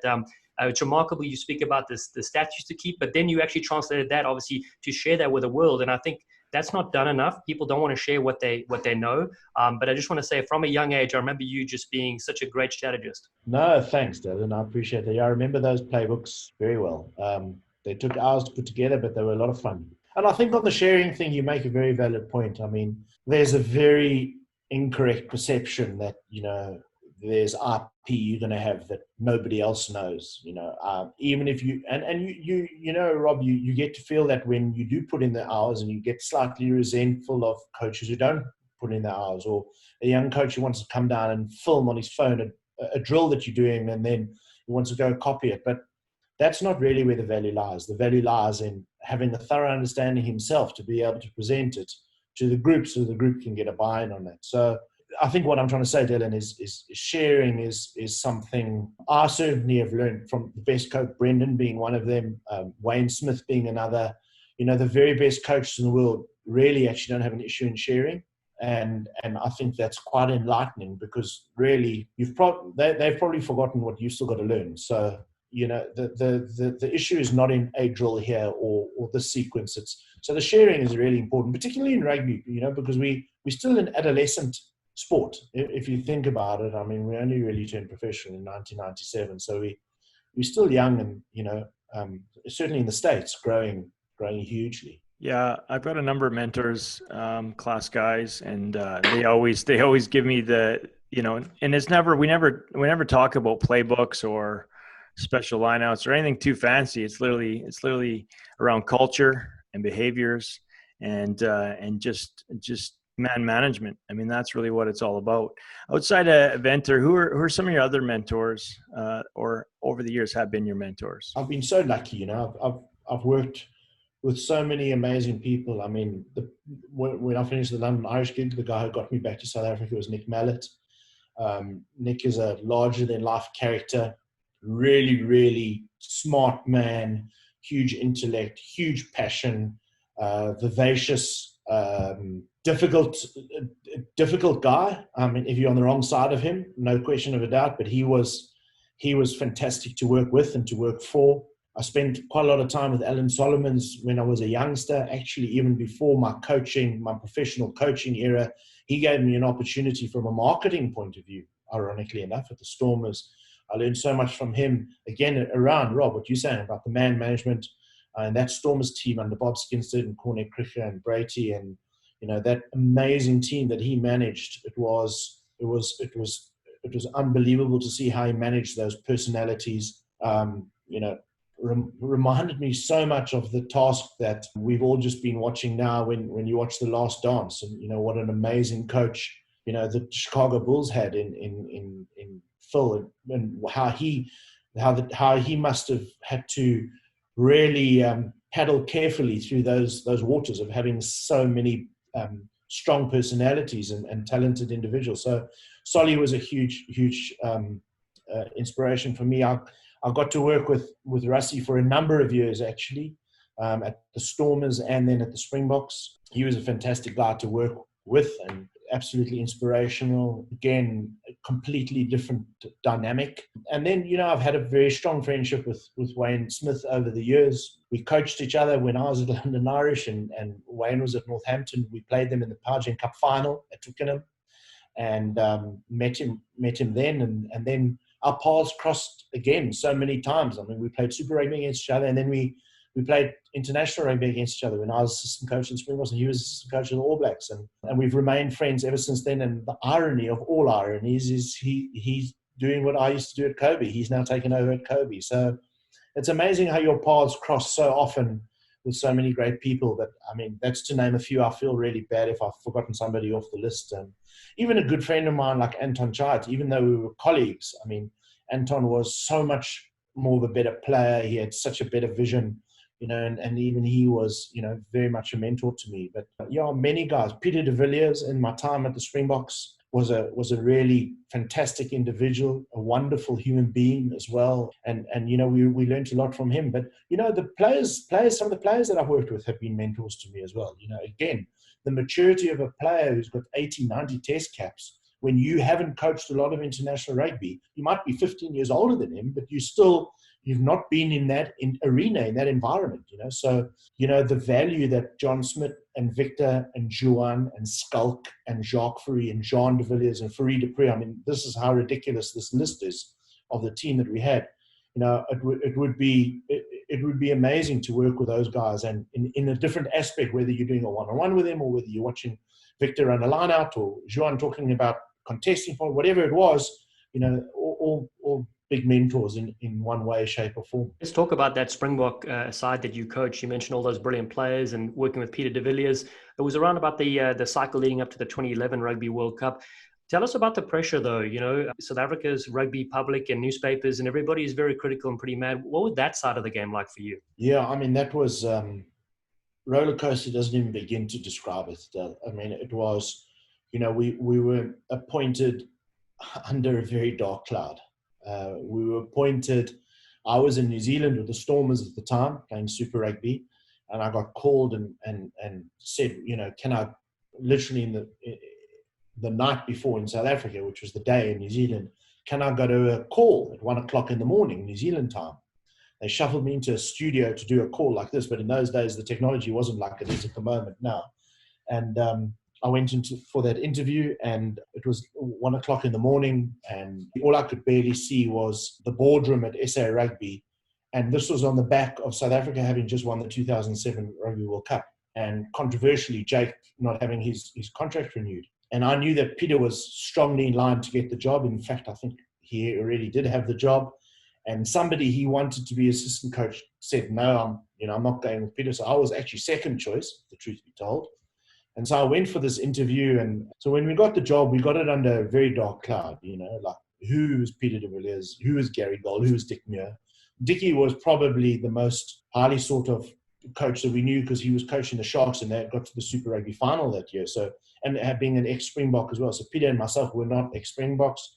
it's remarkable you speak about the stats to keep, but then you actually translated that, obviously, to share that with the world. And I think that's not done enough. People don't want to share what they know. But I just want to say, from a young age, I remember you just being such a great strategist. No, thanks, Dallen. I appreciate that. Yeah, I remember those playbooks very well. They took hours to put together, but they were a lot of fun. And I think on the sharing thing, you make a very valid point. I mean, there's a very incorrect perception that, you know, there's IP you're going to have that nobody else knows, you know, even if you, you know, Rob, you get to feel that when you do put in the hours, and you get slightly resentful of coaches who don't put in the hours, or a young coach who wants to come down and film on his phone a drill that you're doing, and then he wants to go copy it. But that's not really where the value lies. The value lies in having a thorough understanding himself to be able to present it to the group, so the group can get a buy-in on that. So I think what I'm trying to say, Dallen, is sharing is something I certainly have learned from the best coach, Brendan being one of them, Wayne Smith being another. You know, the very best coaches in the world really actually don't have an issue in sharing. And I think that's quite enlightening, because really they've probably forgotten what you've still got to learn. So, you know, the issue is not in a drill here or the sequence. So the sharing is really important, particularly in rugby, you know, because we we're still an adolescent sport. If you think about it, I mean, we only really turned professional in 1997. So we're still young and, certainly in the States, growing hugely. Yeah, I've got a number of mentors, class guys, and they always give me the, and it's we never talk about playbooks or special lineouts or anything too fancy. It's literally around culture and behaviors and just man management. I mean, that's really what it's all about. Outside of Venter, who are some of your other mentors, or over the years have been your mentors? I've been so lucky, I've worked with so many amazing people. I mean, when I finished the London Irish gig, the guy who got me back to South Africa was Nick Mallett. Nick is a larger-than-life character, really, really smart man, huge intellect, huge passion, vivacious, difficult guy. I mean, if you're on the wrong side of him, no question of a doubt, but he was fantastic to work with and to work for. I spent quite a lot of time with Alan Solomons when I was a youngster, actually even before my professional coaching era. He gave me an opportunity from a marketing point of view, ironically enough, at the Stormers. I learned so much from him, again, around, Rob, what you're saying about the man management and that Stormers team under Bob Skinstead and Cornet Cricher and Brady and, that amazing team that he managed. It was unbelievable to see how he managed those personalities, reminded me so much of the task that we've all just been watching now when you watch The Last Dance, and what an amazing coach the Chicago Bulls had in Phil, and how he must have had to really paddle carefully through those waters of having so many strong personalities and talented individuals. So Solly was a huge inspiration for me. I got to work with Russie for a number of years, actually, at the Stormers and then at the Springboks. He was a fantastic guy to work with and absolutely inspirational. Again, a completely different dynamic. And then, I've had a very strong friendship with Wayne Smith over the years. We coached each other when I was at London Irish and Wayne was at Northampton. We played them in the Power Gen Cup final at Twickenham and met him then. And then our paths crossed again so many times. I mean, we played Super Rugby against each other, and then we played international rugby against each other when I was assistant coach in Springboks and he was assistant coach of the All Blacks. And we've remained friends ever since then. And the irony of all ironies is he's doing what I used to do at Kobe. He's now taken over at Kobe. So it's amazing how your paths cross so often with so many great people. But, I mean, that's to name a few. I feel really bad if I've forgotten somebody off the list. Even a good friend of mine like Anton Chait, even though we were colleagues, I mean, Anton was so much more of a better player. He had such a better vision, and even he was, very much a mentor to me. But many guys. Peter de Villiers in my time at the Springboks was a really fantastic individual, a wonderful human being as well. And we learned a lot from him. But, the players, some of the players that I've worked with have been mentors to me as well. Again, the maturity of a player who's got 80, 90 test caps, when you haven't coached a lot of international rugby, you might be 15 years older than him, but you've not been in that arena, in that environment, So, the value that John Smith and Victor and Juan and Skulk and Jacques Fourie and Jean de Villiers and Farid Dupree, I mean, this is how ridiculous this list is of the team that we had. It would be amazing to work with those guys and in a different aspect, whether you're doing a one-on-one with them or whether you're watching Victor run a line out or Juan talking about contesting for whatever it was, all big mentors in one way, shape or form. Let's talk about that Springbok side that you coach. You mentioned all those brilliant players and working with Peter de Villiers. It was around about the cycle leading up to the 2011 Rugby World Cup. Tell us about the pressure, though. South Africa's rugby public and newspapers and everybody is very critical and pretty mad. What was that side of the game like for you? Yeah, I mean, that was roller coaster doesn't even begin to describe it. I mean, it was, we were appointed under a very dark cloud. We were appointed, I was in New Zealand with the Stormers at the time, playing Super Rugby, and I got called and said, can I, literally in the night before in South Africa, which was the day in New Zealand, can I go to a call at 1:00 in the morning, New Zealand time? They shuffled me into a studio to do a call like this, but in those days, the technology wasn't like it is at the moment now. And I went for that interview, and it was 1 o'clock in the morning, and all I could barely see was the boardroom at SA Rugby. And this was on the back of South Africa having just won the 2007 Rugby World Cup, and controversially, Jake not having his contract renewed. And I knew that Peter was strongly in line to get the job. In fact, I think he already did have the job. And somebody he wanted to be assistant coach said, no, I'm not going with Peter. So I was actually second choice, the truth be told. And so I went for this interview. And so when we got the job, we got it under a very dark cloud, like who was Peter de Villiers, who was Gary Gold, who was Dick Muir. Dickie was probably the most highly sought of coach that we knew, because he was coaching the Sharks and they got to the Super Rugby final that year. So, and being an ex-Springbok as well. So Peter and myself were not ex-Springboks.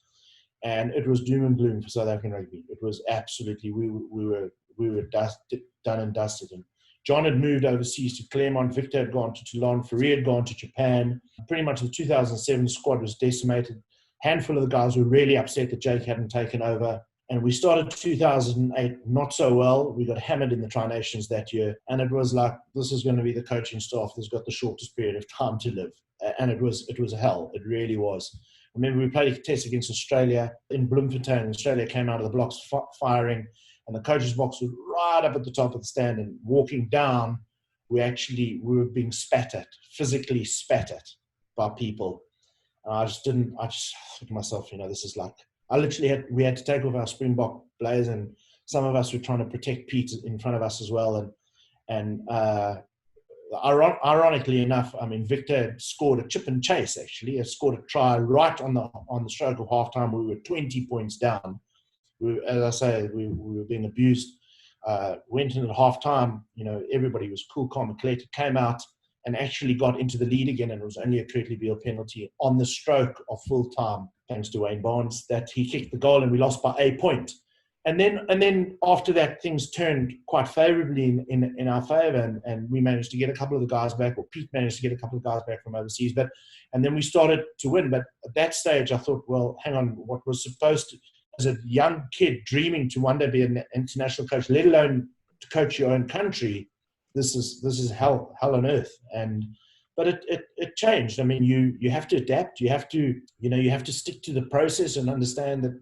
And it was doom and gloom for South African rugby. It was absolutely, we were done and dusted. And John had moved overseas to Claremont. Victor had gone to Toulon. Faria had gone to Japan. Pretty much the 2007 squad was decimated. Handful of the guys were really upset that Jake hadn't taken over. And we started 2008 not so well. We got hammered in the Tri-Nations that year. And it was like, this is going to be the coaching staff that's got the shortest period of time to live. And it was hell. It really was. Remember, we played a test against Australia in Bloemfontein. Australia came out of the blocks firing, and the coach's box was right up at the top of the stand. And walking down, we were being spat at, physically spat at by people. And I just thought to myself, this is like, we had to take off our Springbok blaze, and some of us were trying to protect Pete in front of us as well. And ironically enough, Victor had scored a chip and chase, actually. He scored a try right on the stroke of halftime. We were 20 points down. As I say, we were being abused. Went in at halftime, everybody was cool, calm, and collected, came out and actually got into the lead again, and it was only a Kurtley Beale penalty on the stroke of full time, thanks to Wayne Barnes, that he kicked the goal and we lost by a point. And then after that, things turned quite favourably in our favour, and we managed to get a couple of the guys back, or Pete managed to get a couple of guys back from overseas. And then we started to win. But at that stage, I thought, well, hang on, what was supposed to, as a young kid dreaming to one day be an international coach, let alone to coach your own country, this is hell on earth. But it changed. You have to adapt. You have to stick to the process and understand that,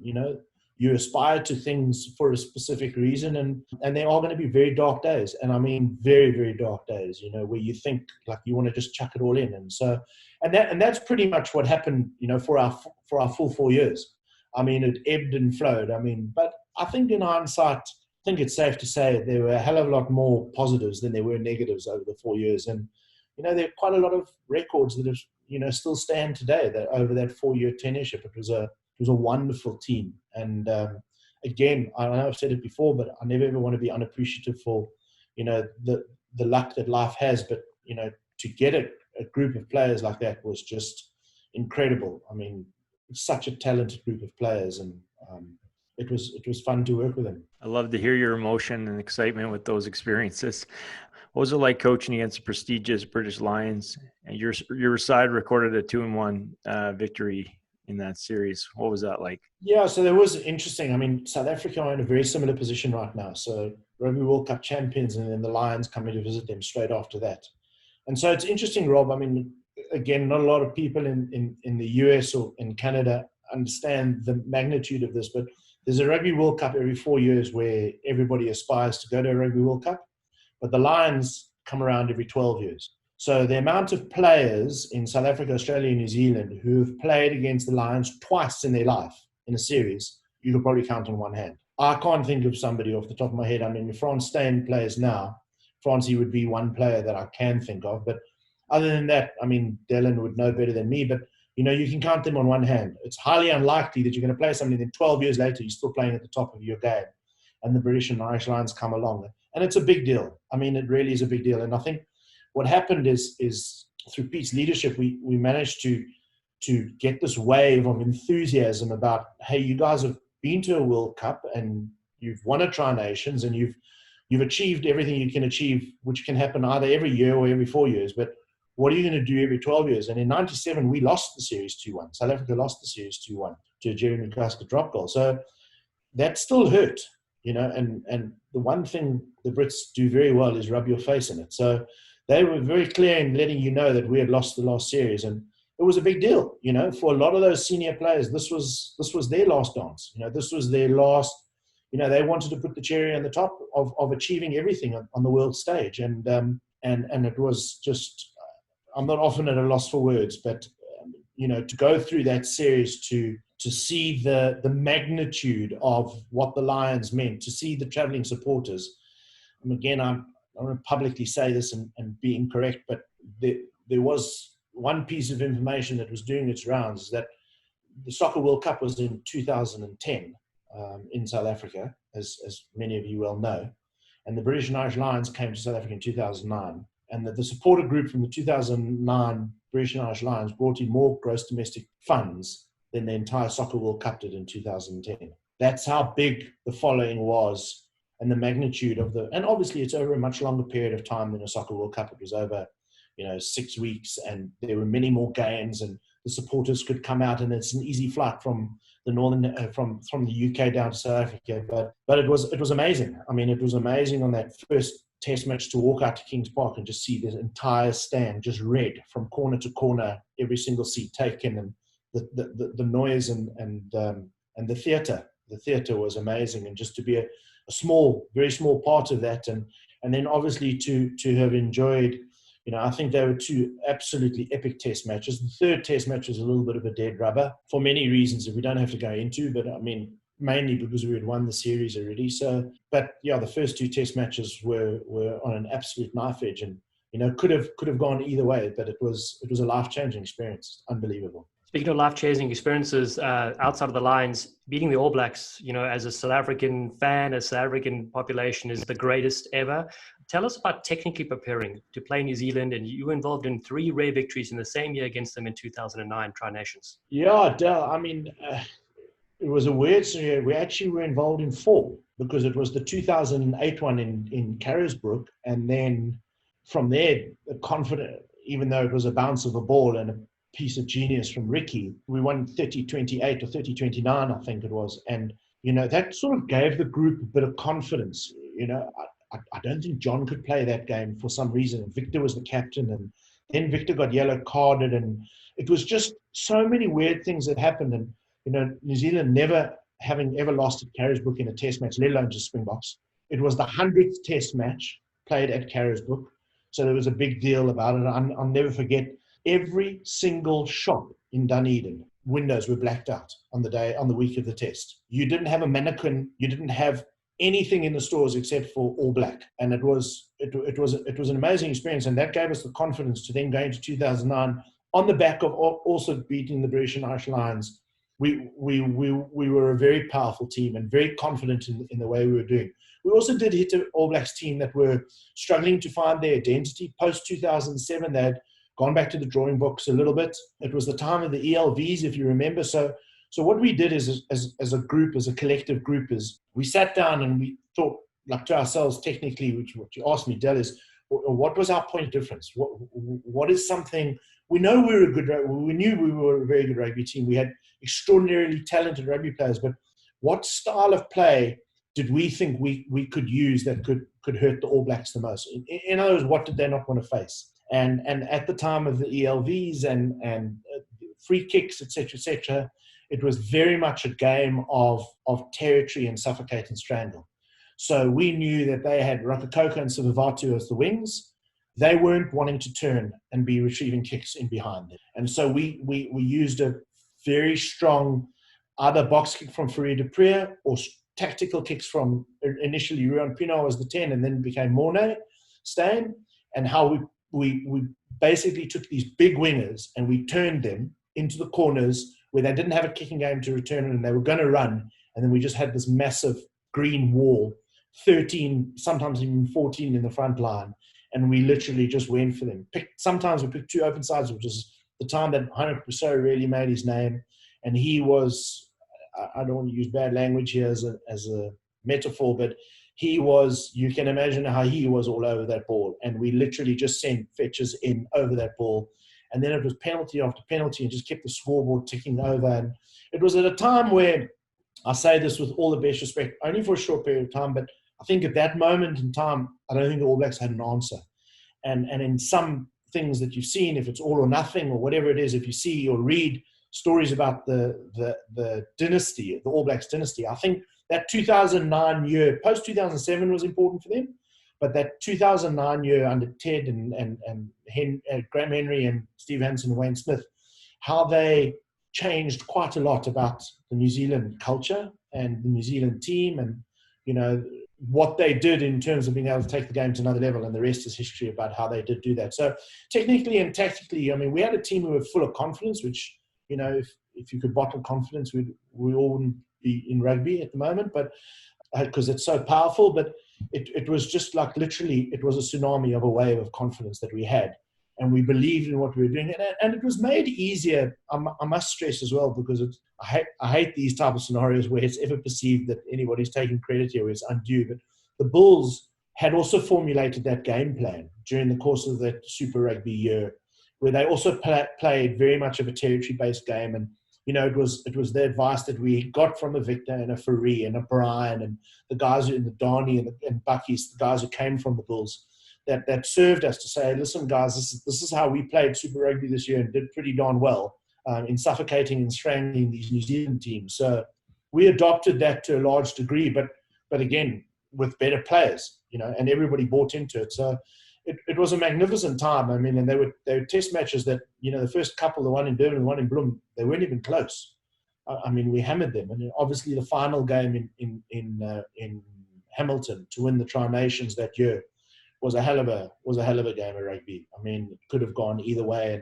you aspire to things for a specific reason, and there are going to be very dark days. And very, very dark days, where you think like you want to just chuck it all in. And that's pretty much what happened, for our full 4 years. It ebbed and flowed. But I think in hindsight, I think it's safe to say there were a hell of a lot more positives than there were negatives over the 4 years. And, there are quite a lot of records that have, still stand today that over that 4-year tenureship. It was a wonderful team. And again, I know I've said it before, but I never ever want to be unappreciative for, the luck that life has. But, to get a group of players like that was just incredible. Such a talented group of players, and it was fun to work with them. I love to hear your emotion and excitement with those experiences. What was it like coaching against the prestigious British Lions? And your side recorded a 2-1 victory in that series. What was that like? Yeah, so that was interesting. South Africa are in a very similar position right now. So Rugby World Cup champions, and then the Lions coming to visit them straight after that. And so it's interesting, Rob. Again, not a lot of people in the US or in Canada understand the magnitude of this, but there's a Rugby World Cup every 4 years where everybody aspires to go to a Rugby World Cup, but the Lions come around every 12 years. So the amount of players in South Africa, Australia, and New Zealand who have played against the Lions twice in their life in a series, you could probably count on one hand. I can't think of somebody off the top of my head. If Frans Steyn plays now, Francie would be one player that I can think of. But other than that, Dallen would know better than me. But, you can count them on one hand. It's highly unlikely that you're going to play somebody, then 12 years later, you're still playing at the top of your game. And the British and Irish Lions come along. And it's a big deal. It really is a big deal. And I think what happened is through Pete's leadership, we managed to get this wave of enthusiasm about, hey, you guys have been to a World Cup and you've won a Tri-Nations and you've achieved everything you can achieve, which can happen either every year or every 4 years. But what are you going to do every 12 years? And in 97, we lost the series 2-1. South Africa lost the series 2-1 to a Jeremy Casca drop goal. So that still hurt, and the one thing the Brits do very well is rub your face in it. So they were very clear in letting you know that we had lost the last series, and it was a big deal. For a lot of those senior players, this was their last dance. This was their last. They wanted to put the cherry on the top of achieving everything on the world stage, and it was just. I'm not often at a loss for words, but to go through that series, to see the magnitude of what the Lions meant, to see the travelling supporters. And again, I want to publicly say this and be incorrect, but there was one piece of information that was doing its rounds, that the Soccer World Cup was in 2010 in South Africa, as many of you well know, and the British and Irish Lions came to South Africa in 2009. And the supporter group from the 2009 British and Irish Lions brought in more gross domestic funds than the entire Soccer World Cup did in 2010. That's how big the following was, and the magnitude of and obviously it's over a much longer period of time than a Soccer World Cup. It was over, 6 weeks, and there were many more games, and the supporters could come out, and it's an easy flight from the northern, from the UK down to South Africa. But it was amazing. I mean, it was amazing on that first Test match to walk out to Kings Park and just see the entire stand just red from corner to corner, every single seat taken, and the noise and the theatre. The theatre was amazing, and just to be a very small part of that, and then obviously to have enjoyed. I think they were two absolutely epic Test matches. The third Test match was a little bit of a dead rubber for many reasons that we don't have to go into, but I mean, mainly because we had won the series already. So, but yeah, the first two Test matches were on an absolute knife edge, and could have gone either way. But it was a life-changing experience. Unbelievable. Speaking of life-changing experiences, outside of the Lions, beating the All Blacks, as a South African fan, a South African population, is the greatest ever. Tell us about technically preparing to play New Zealand, and you were involved in 3 rare victories in the same year against them in 2009 Tri-Nations. Yeah, I mean, it was a weird scenario. We actually were involved in 4, because it was the 2008 one in Carisbrooke, and then from there, confident, even though it was a bounce of a ball and a piece of genius from Ricky, we won 30-28 or 30-29, I think it was. And, that sort of gave the group a bit of confidence. I don't think John could play that game for some reason. Victor was the captain, and then Victor got yellow carded, and it was just so many weird things that happened. And, New Zealand never having ever lost at Carisbrooke in a Test match, let alone to Springboks. It was the 100th Test match played at Carisbrooke, so there was a big deal about it. I'll never forget, every single shop in Dunedin, windows were blacked out on the week of the Test. You didn't have a mannequin, you didn't have anything in the stores except for all black, and it was an amazing experience, and that gave us the confidence to then go into 2009 on the back of also beating the British and Irish Lions. We were a very powerful team and very confident in the way we were doing. We also did hit an All Blacks team that were struggling to find their identity post 2007. They had gone back to the drawing books a little bit. It was the time of the ELVs, if you remember. So what we did is, as a group, as a collective group, is we sat down and we thought, like, to ourselves technically, which what you asked me, Del, is what was our point of difference? What is something we know we knew we were a very good rugby team. We had extraordinarily talented rugby players, but what style of play did we think we could use that could hurt the All Blacks the most? In other words, what did they not want to face? And at the time of the ELVs and free kicks, etc., it was very much a game of territory and suffocate and strangle. So we knew that they had Rakakoko and Sivivatu as the wings. They weren't wanting to turn and be retrieving kicks in behind them. And so we used a very strong either box kick from Fourie du Preez or tactical kicks from initially Ruan Pienaar was the 10 and then became Mornay Steyn, and how we basically took these big wingers and we turned them into the corners where they didn't have a kicking game to return and they were going to run, and then we just had this massive green wall, 13, sometimes even 14 in the front line, and we literally just went for them. Sometimes we picked 2 open sides, which is the time that Heinrich Rousseau really made his name, and he was, I don't want to use bad language here as a metaphor, but he was, you can imagine how he was all over that ball, and we literally just sent fetches in over that ball, and then it was penalty after penalty and just kept the scoreboard ticking over. And it was at a time where, I say this with all the best respect, only for a short period of time, but I think at that moment in time, I don't think the All Blacks had an answer. And in some things that you've seen, if it's all or nothing or whatever it is, if you see or read stories about the dynasty, the All Blacks dynasty, I think that 2009 year, post 2007 was important for them. But that 2009 year under Ted and Graham Henry and Steve Hansen and Wayne Smith, how they changed quite a lot about the New Zealand culture and the New Zealand team, and what they did in terms of being able to take the game to another level, and the rest is history about how they did do that. So technically and tactically, I mean, we had a team who were full of confidence, which, if you could bottle confidence, we all wouldn't be in rugby at the moment, but because it's so powerful. But it was just like, literally, it was a tsunami of a wave of confidence that we had. And we believed in what we were doing. And it was made easier, I must stress as well, because I hate these type of scenarios where it's ever perceived that anybody's taking credit here, where it's undue. But the Bulls had also formulated that game plan during the course of that Super Rugby year, where they also played very much of a territory-based game. And, it was the advice that we got from a Victor and a Fourie and a Brian and the guys in the Darnie and Bucky's, the guys who came from the Bulls, that served us to say, listen, guys, this is how we played Super Rugby this year and did pretty darn well in suffocating and strangling these New Zealand teams. So we adopted that to a large degree, but again, with better players, and everybody bought into it. So it was a magnificent time. I mean, and they were test matches that, the first couple, the one in Durban, the one in Bloem, they weren't even close. I mean, we hammered them. And obviously the final game in Hamilton to win the Tri-Nations that year was a hell of a game of rugby. I mean, it could have gone either way.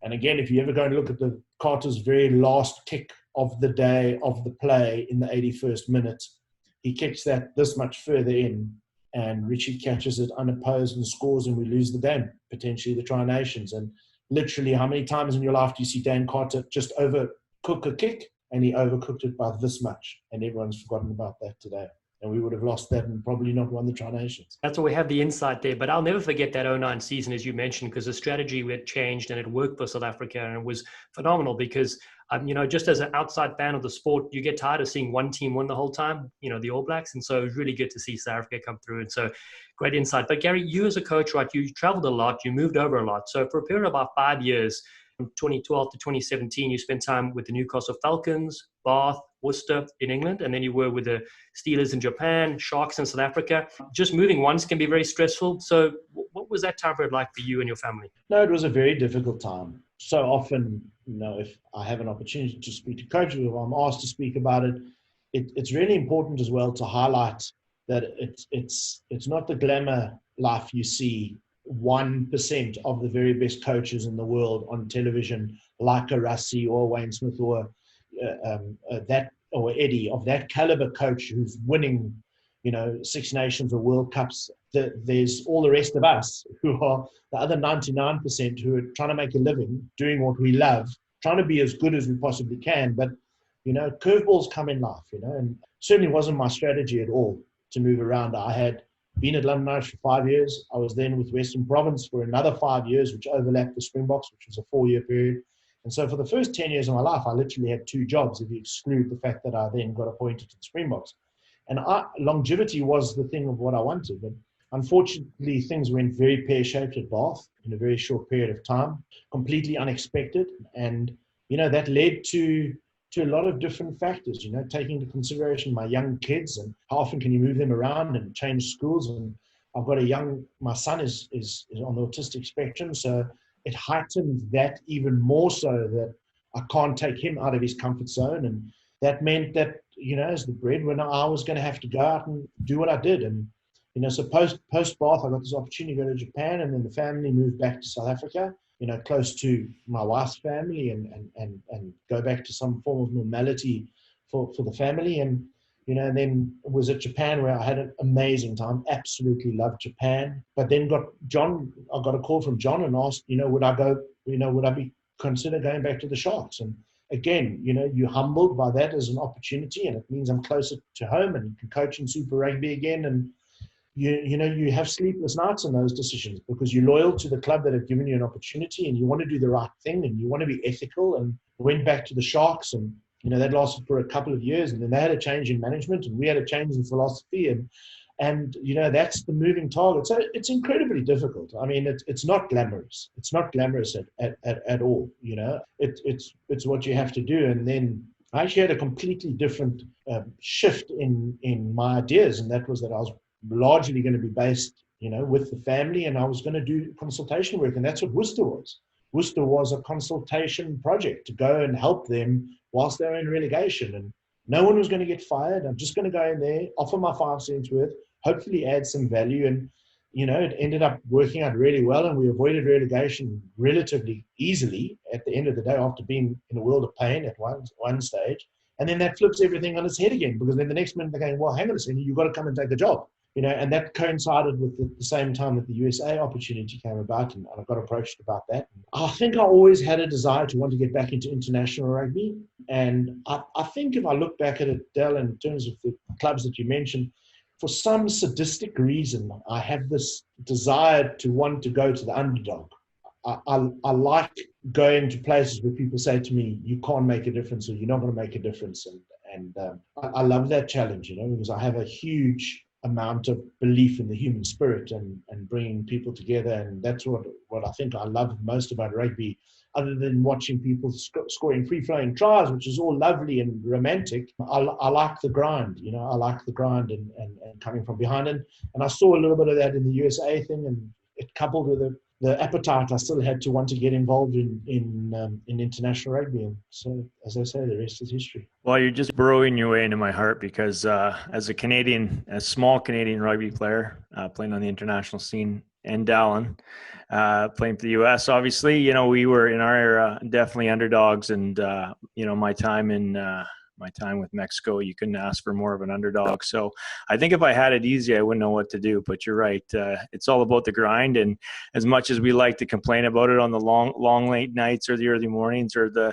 And again, if you ever go and look at the Carter's very last kick of the day of the play in the 81st minute, he kicks that this much further in, and Richie catches it unopposed and scores, and we lose the game, potentially the Tri-Nations. And literally, how many times in your life do you see Dan Carter just overcook a kick? And he overcooked it by this much, and everyone's forgotten about that today. And we would have lost that and probably not won the Tri-Nations. That's why we have the insight there. But I'll never forget that 09 season, as you mentioned, because the strategy had changed and it worked for South Africa. And it was phenomenal because, just as an outside fan of the sport, you get tired of seeing one team win the whole time, the All Blacks. And so it was really good to see South Africa come through. And so great insight. But Gary, you as a coach, right, you traveled a lot, you moved over a lot. So for a period of about 5 years, from 2012 to 2017, you spent time with the Newcastle Falcons, Bath, Worcester in England, and then you were with the Steelers in Japan, Sharks in South Africa. Just moving once can be very stressful. So what was that time period like for you and your family? No, it was a very difficult time. So often, if I have an opportunity to speak to coaches, or I'm asked to speak about it, it's really important as well to highlight that it's not the glamour life you see 1% of the very best coaches in the world on television, like a Rassie or Wayne Smith or Eddie, of that caliber coach who's winning, Six Nations or World Cups. There's all the rest of us who are the other 99% who are trying to make a living, doing what we love, trying to be as good as we possibly can. But, curveballs come in life, and certainly wasn't my strategy at all to move around. I had been at London Irish for 5 years. I was then with Western Province for another 5 years, which overlapped the Springboks, which was a 4-year period. And so for the first 10 years of my life, I literally had 2 jobs, if you exclude the fact that I then got appointed to the Springboks. And longevity was the thing of what I wanted. But unfortunately, things went very pear-shaped at Bath in a very short period of time, completely unexpected. And, that led to a lot of different factors, taking into consideration my young kids and how often can you move them around and change schools. And I've got my son is on the autistic spectrum, so it heightened that even more so that I can't take him out of his comfort zone. And that meant that, as the breadwinner, I was going to have to go out and do what I did. And, so post Bath, I got this opportunity to go to Japan, and then the family moved back to South Africa, close to my wife's family, and go back to some form of normality for the family. And, and then was at Japan, where I had an amazing time, absolutely loved Japan. But then I got a call from John and asked, would I be consider going back to the Sharks? And again, you're humbled by that as an opportunity, and it means I'm closer to home and you can coach in Super Rugby again. And you have sleepless nights in those decisions because you're loyal to the club that have given you an opportunity, and you want to do the right thing, and you want to be ethical. And went back to the Sharks, and that lasted for a couple of years, and then they had a change in management, and we had a change in philosophy. And And, that's the moving target. So it's incredibly difficult. I mean, it's not glamorous. It's not glamorous at all, It's what you have to do. And then I actually had a completely different shift in my ideas. And that was that I was largely going to be based, with the family, and I was going to do consultation work. And that's what Worcester was. Worcester was a consultation project to go and help them whilst they were in relegation. And no one was going to get fired. I'm just going to go in there, offer my 5 cents worth, hopefully add some value. And, it ended up working out really well, and we avoided relegation relatively easily at the end of the day after being in a world of pain at one stage. And then that flips everything on its head again, because then the next minute they're going, well, hang on a second, you've got to come and take a job. And that coincided with the same time that the USA opportunity came about, and I got approached about that. I think I always had a desire to want to get back into international rugby. And I think if I look back at it, Dallen, in terms of the clubs that you mentioned, for some sadistic reason, I have this desire to want to go to the underdog. I like going to places where people say to me, you can't make a difference, or you're not going to make a difference. And I love that challenge, because I have a huge amount of belief in the human spirit and bringing people together. And that's what I think I love most about rugby, other than watching people scoring free-flowing tries, which is all lovely and romantic. I like the grind, I like the grind and coming from behind. And I saw a little bit of that in the USA thing, and it coupled with the appetite I still had to want to get involved in international rugby. And so, as I say, the rest is history. Well, you're just burrowing your way into my heart, because as a small Canadian rugby player, playing on the international scene, and Dallen, playing for the U.S., obviously, we were in our era definitely underdogs. And, my time with Mexico, you couldn't ask for more of an underdog. So I think if I had it easy, I wouldn't know what to do. But you're right. It's all about the grind. And as much as we like to complain about it on the long late nights or the early mornings or the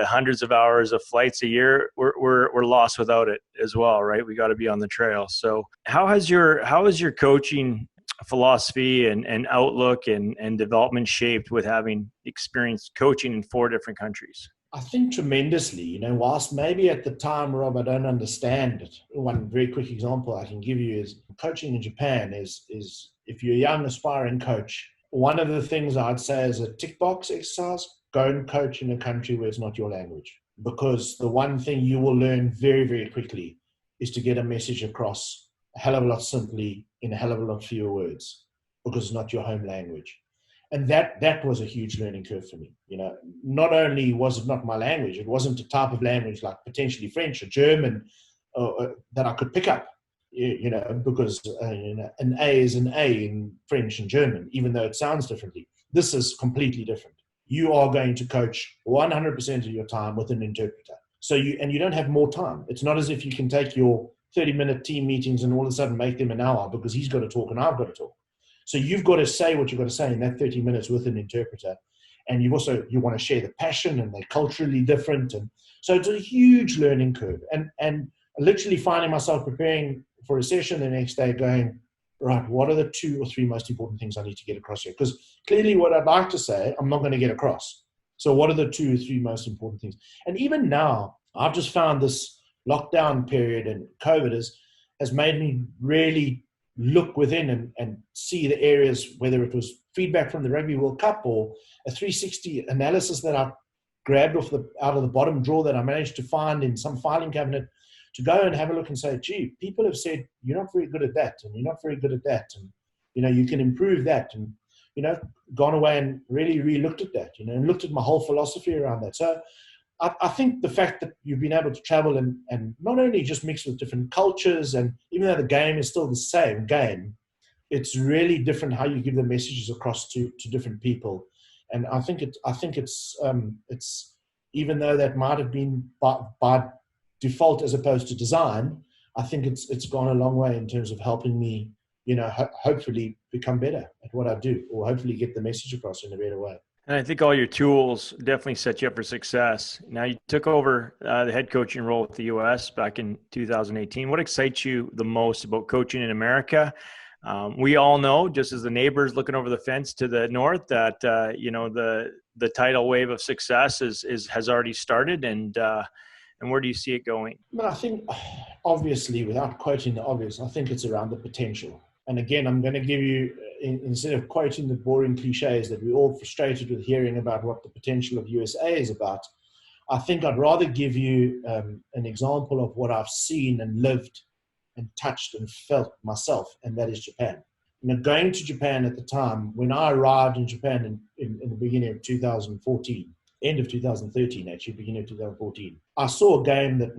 hundreds of hours of flights a year, we're lost without it as well, right? We got to be on the trail. So how has your coaching philosophy and outlook and development shaped with having experienced coaching in 4 different countries? I think tremendously, whilst maybe at the time, Rob, I don't understand it. One very quick example I can give you is coaching in Japan is if you're a young aspiring coach, one of the things I'd say is a tick box exercise, go and coach in a country where it's not your language. Because the one thing you will learn very, very quickly is to get a message across a hell of a lot simply in a hell of a lot fewer words, because it's not your home language. And that was a huge learning curve for me. Not only was it not my language, it wasn't a type of language like potentially French or German that I could pick up, because an A is an A in French and German, even though it sounds differently. This is completely different. You are going to coach 100% of your time with an interpreter. So you don't have more time. It's not as if you can take your 30-minute team meetings and all of a sudden make them an hour, because he's got to talk and I've got to talk. So you've got to say what you've got to say in that 30 minutes with an interpreter. And you want to share the passion, and they're culturally different. And so it's a huge learning curve. And literally finding myself preparing for a session the next day going, right, what are the 2 or 3 most important things I need to get across here? Because clearly what I'd like to say, I'm not going to get across. So what are the 2 or 3 most important things? And even now, I've just found this lockdown period and COVID has made me really look within and see the areas, whether it was feedback from the Rugby World Cup or a 360 analysis that I grabbed out of the bottom drawer that I managed to find in some filing cabinet, to go and have a look and say, gee, people have said, you're not very good at that, and you're not very good at that, and, you can improve that, and, gone away and really re-looked at that, and looked at my whole philosophy around that. So I think the fact that you've been able to travel and not only just mix with different cultures, and even though the game is still the same game, it's really different how you give the messages across to different people. And I think it's even though that might have been by default as opposed to design, I think it's gone a long way in terms of helping me, hopefully become better at what I do, or hopefully get the message across in a better way. And I think all your tools definitely set you up for success. Now, you took over the head coaching role with the U.S. back in 2018. What excites you the most about coaching in America? We all know, just as the neighbors looking over the fence to the north, that the tidal wave of success has already started, and and where do you see it going? But I think, obviously, without quoting the obvious, I think it's around the potential. And again, I'm going to give you, instead of quoting the boring cliches that we're all frustrated with hearing about what the potential of USA is about, I think I'd rather give you an example of what I've seen and lived and touched and felt myself, and that is Japan. Going to Japan at the time, when I arrived in Japan in the beginning of 2014, end of 2013 actually, beginning of 2014, I saw a game that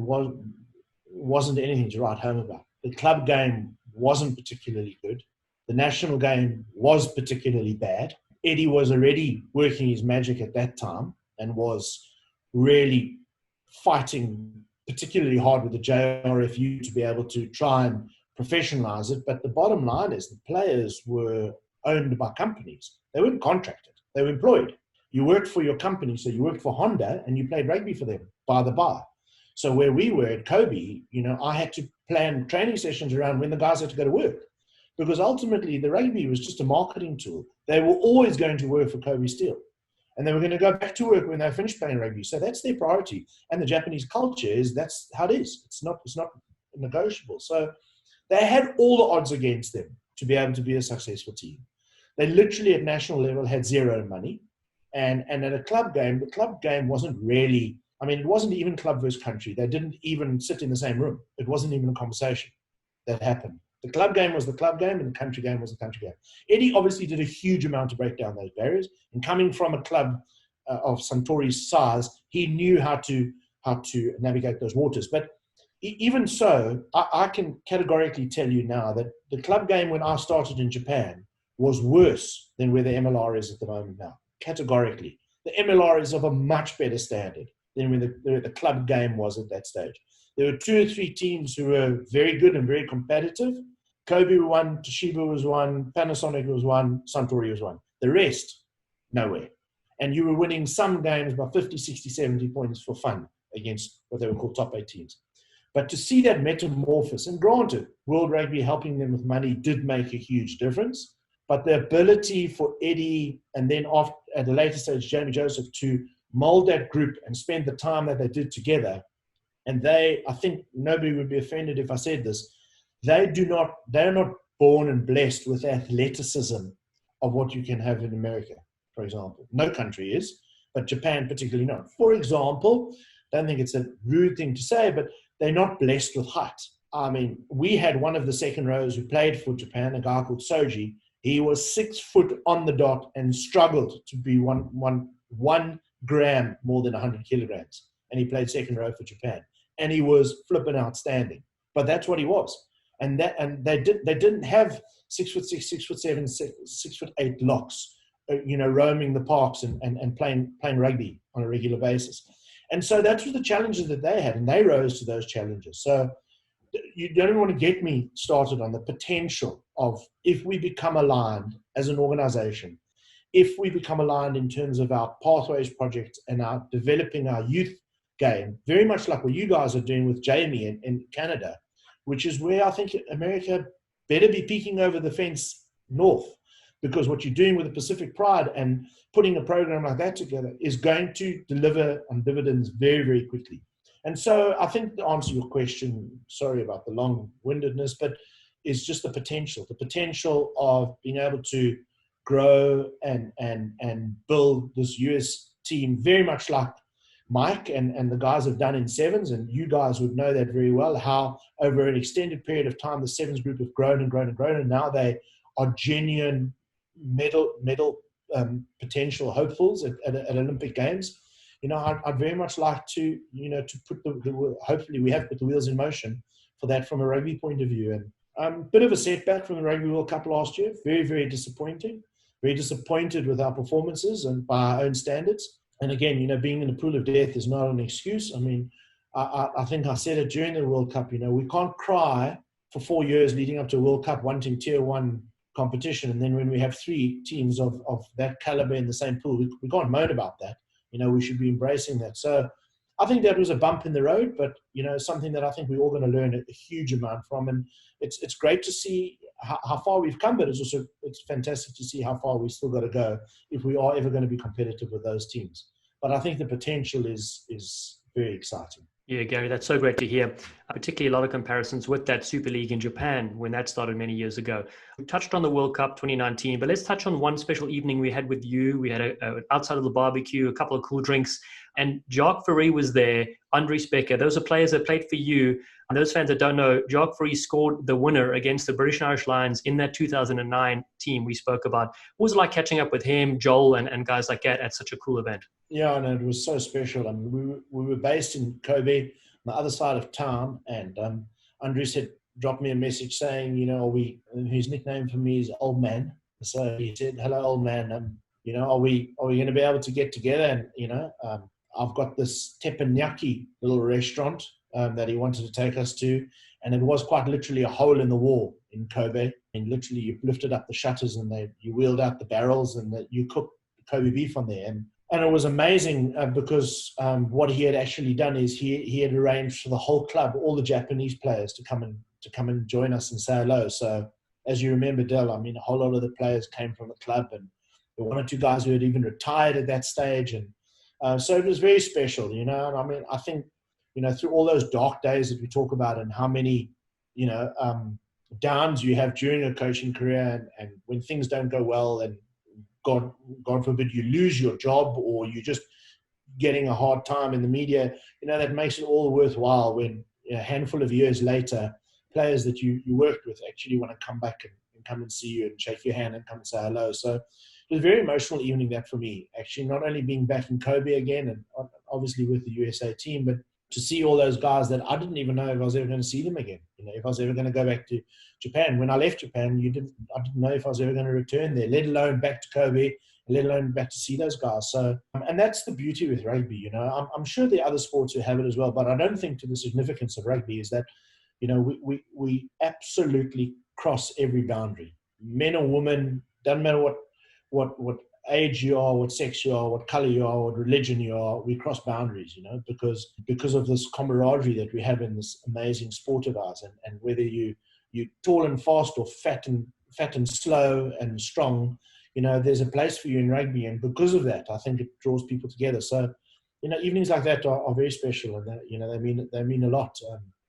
wasn't anything to write home about. The club game wasn't particularly good. The national game was particularly bad. Eddie was already working his magic at that time and was really fighting particularly hard with the JRFU to be able to try and professionalize it. But the bottom line is the players were owned by companies. They weren't contracted. They were employed. You worked for your company, so you worked for Honda and you played rugby for them, by the bar. So where we were at Kobe, I had to plan training sessions around when the guys had to go to work, because ultimately the rugby was just a marketing tool. They were always going to work for Kobe Steel, and they were going to go back to work when they finished playing rugby. So that's their priority. And the Japanese culture is that's how it is. It's not negotiable. So they had all the odds against them to be able to be a successful team. They literally at national level had zero money. And at a club game, the club game wasn't really, it wasn't even club versus country. They didn't even sit in the same room. It wasn't even a conversation that happened. The club game was the club game and the country game was the country game. Eddie obviously did a huge amount to break down those barriers. And coming from a club of Suntory's size, he knew how to navigate those waters. But even so, I can categorically tell you now that the club game when I started in Japan was worse than where the MLR is at the moment now. Categorically. The MLR is of a much better standard than when the club game was at that stage. There were 2 or 3 teams who were very good and very competitive. Kobe won, Toshiba was one, Panasonic was one, Suntory was one. The rest, nowhere. And you were winning some games by 50, 60, 70 points for fun against what they were called top 8 teams. But to see that metamorphosis, and granted, World Rugby helping them with money did make a huge difference, but the ability for Eddie and then at the later stage, Jamie Joseph, to mold that group and spend the time that they did together. And I think nobody would be offended if I said this, they're not born and blessed with athleticism of what you can have in America, for example. No country is, but Japan particularly not. For example, I don't think it's a rude thing to say, but they're not blessed with height. We had one of the second rows who played for Japan, a guy called Soji. He was 6 foot on the dot and struggled to be one gram more than 100 kilograms. And he played second row for Japan. And he was flipping outstanding. But that's what he was. And they didn't have 6'6", 6'7", 6'8" locks, roaming the parks and playing rugby on a regular basis. And so that's what the challenges that they had, and they rose to those challenges. So you don't want to get me started on the potential of, if we become aligned as an organization, if we become aligned in terms of our Pathways project and our developing our youth game, very much like what you guys are doing with Jamie in Canada, which is where I think America better be peeking over the fence north, because what you're doing with the Pacific Pride and putting a program like that together is going to deliver on dividends very, very quickly. And so I think to answer your question, sorry about the long-windedness, but is just the potential of being able to grow and build this US team, very much like Mike and the guys have done in sevens, and you guys would know that very well, how over an extended period of time the sevens group have grown and grown and grown, and now they are genuine medal potential hopefuls at Olympic Games. I'd very much like to put hopefully we have put the wheels in motion for that from a rugby point of view. And bit of a setback from the Rugby World Cup last year, very, very disappointing, very disappointed with our performances and by our own standards. And again, being in a pool of death is not an excuse. I think I said it during the World Cup, we can't cry for 4 years leading up to a World Cup wanting tier 1 competition. And then when we have 3 teams of that caliber in the same pool, we can't moan about that. We should be embracing that. So I think that was a bump in the road, but, something that I think we're all going to learn a huge amount from. And it's great to see how far we've come, but it's fantastic to see how far we still got to go if we are ever going to be competitive with those teams. But I think the potential is very exciting. Yeah, Gary, that's so great to hear. Particularly a lot of comparisons with that Super League in Japan when that started many years ago. We touched on the World Cup 2019, but let's touch on one special evening we had with you. We had outside of the barbecue, a couple of cool drinks, and Jacques Fourie was there, Andries Becker. Those are players that played for you. And those fans that don't know, Jacques Fourie scored the winner against the British and Irish Lions in that 2009 team we spoke about. What was it like catching up with him, Joel, and guys like that at such a cool event? Yeah, and it was so special. I mean, we were based in Kobe, on the other side of town, and Andries had dropped me a message saying, his nickname for me is Old Man. So he said, "Hello, old man. Are we going to be able to get together?" And I've got this teppanyaki little restaurant that he wanted to take us to, and it was quite literally a hole in the wall in Kobe. And literally, you lifted up the shutters and you wheeled out the barrels, and you cooked Kobe beef on there. And it was amazing because what he had actually done is he had arranged for the whole club, all the Japanese players, to come and join us and say hello. So as you remember, Del, I mean, a whole lot of the players came from the club, and there were one or two guys who had even retired at that stage. And so it was very special, And I mean, I think, through all those dark days that we talk about and how many, downs you have during a coaching career and when things don't go well and God forbid you lose your job or you're just getting a hard time in the media, that makes it all worthwhile when a handful of years later, players that you worked with actually want to come back and come and see you and shake your hand and come and say hello. So it was a very emotional evening that for me, actually, not only being back in Kobe again and obviously with the USA team, but to see all those guys that I didn't even know if I was ever going to see them again. If I was ever going to go back to Japan. When I left Japan, I didn't know if I was ever going to return there, let alone back to Kobe, let alone back to see those guys. So, and that's the beauty with rugby. I'm sure there are other sports who have it as well, but I don't think to the significance of rugby is that, we absolutely cross every boundary. Men or women, doesn't matter what age you are, what sex you are, what color you are, what religion you are, we cross boundaries, because of this camaraderie that we have in this amazing sport of ours. And whether you're tall and fast or fat and slow and strong, there's a place for you in rugby. And because of that, I think it draws people together. So, evenings like that are very special, and they mean a lot.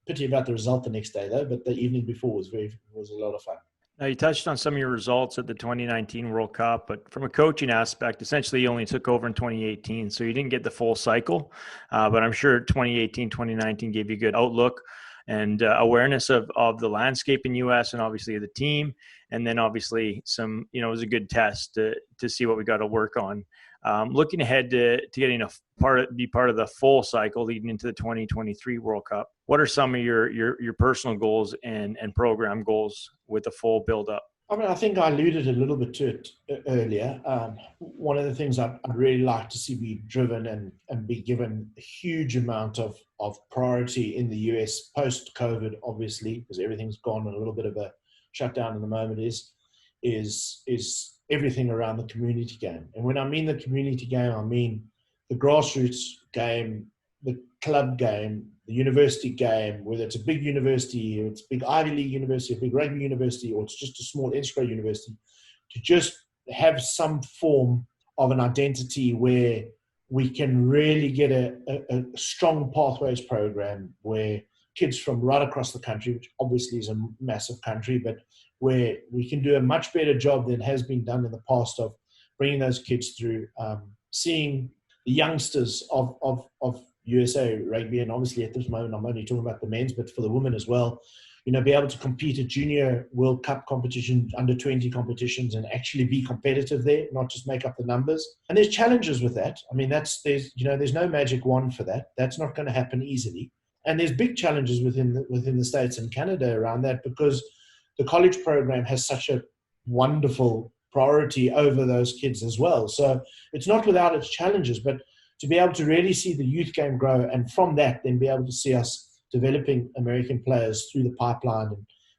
Pity about the result the next day though, but the evening before was a lot of fun. Now, you touched on some of your results at the 2019 World Cup, but from a coaching aspect, essentially you only took over in 2018, so you didn't get the full cycle. But I'm sure 2018, 2019 gave you a good outlook and awareness of the landscape in U.S. and obviously the team. And then obviously it was a good test to see what we got to work on. Looking ahead to getting be part of the full cycle leading into the 2023 World Cup, what are some of your personal goals and program goals with the full build-up? I mean, I think I alluded a little bit to it earlier. One of the things I'd really like to see be driven and be given a huge amount of priority in the US post-COVID, obviously, because everything's gone on a little bit of a shutdown at the moment, is everything around the community game. And when I mean the community game, I mean the grassroots game, the club game, the university game, whether it's a big university, or it's a big Ivy League university, a big rugby university, or it's just a small intro university, to just have some form of an identity where we can really get a strong pathways program where kids from right across the country, which obviously is a massive country, but where we can do a much better job than has been done in the past of bringing those kids through, seeing the youngsters of USA rugby, and obviously at this moment I'm only talking about the men's, but for the women as well, be able to compete at junior World Cup competitions, under 20 competitions, and actually be competitive there, not just make up the numbers. And there's challenges with that. I mean, there's no magic wand for that. That's not going to happen easily. And there's big challenges within the States and Canada around that, because the college program has such a wonderful priority over those kids as well. So it's not without its challenges, but to be able to really see the youth game grow, and from that then be able to see us developing American players through the pipeline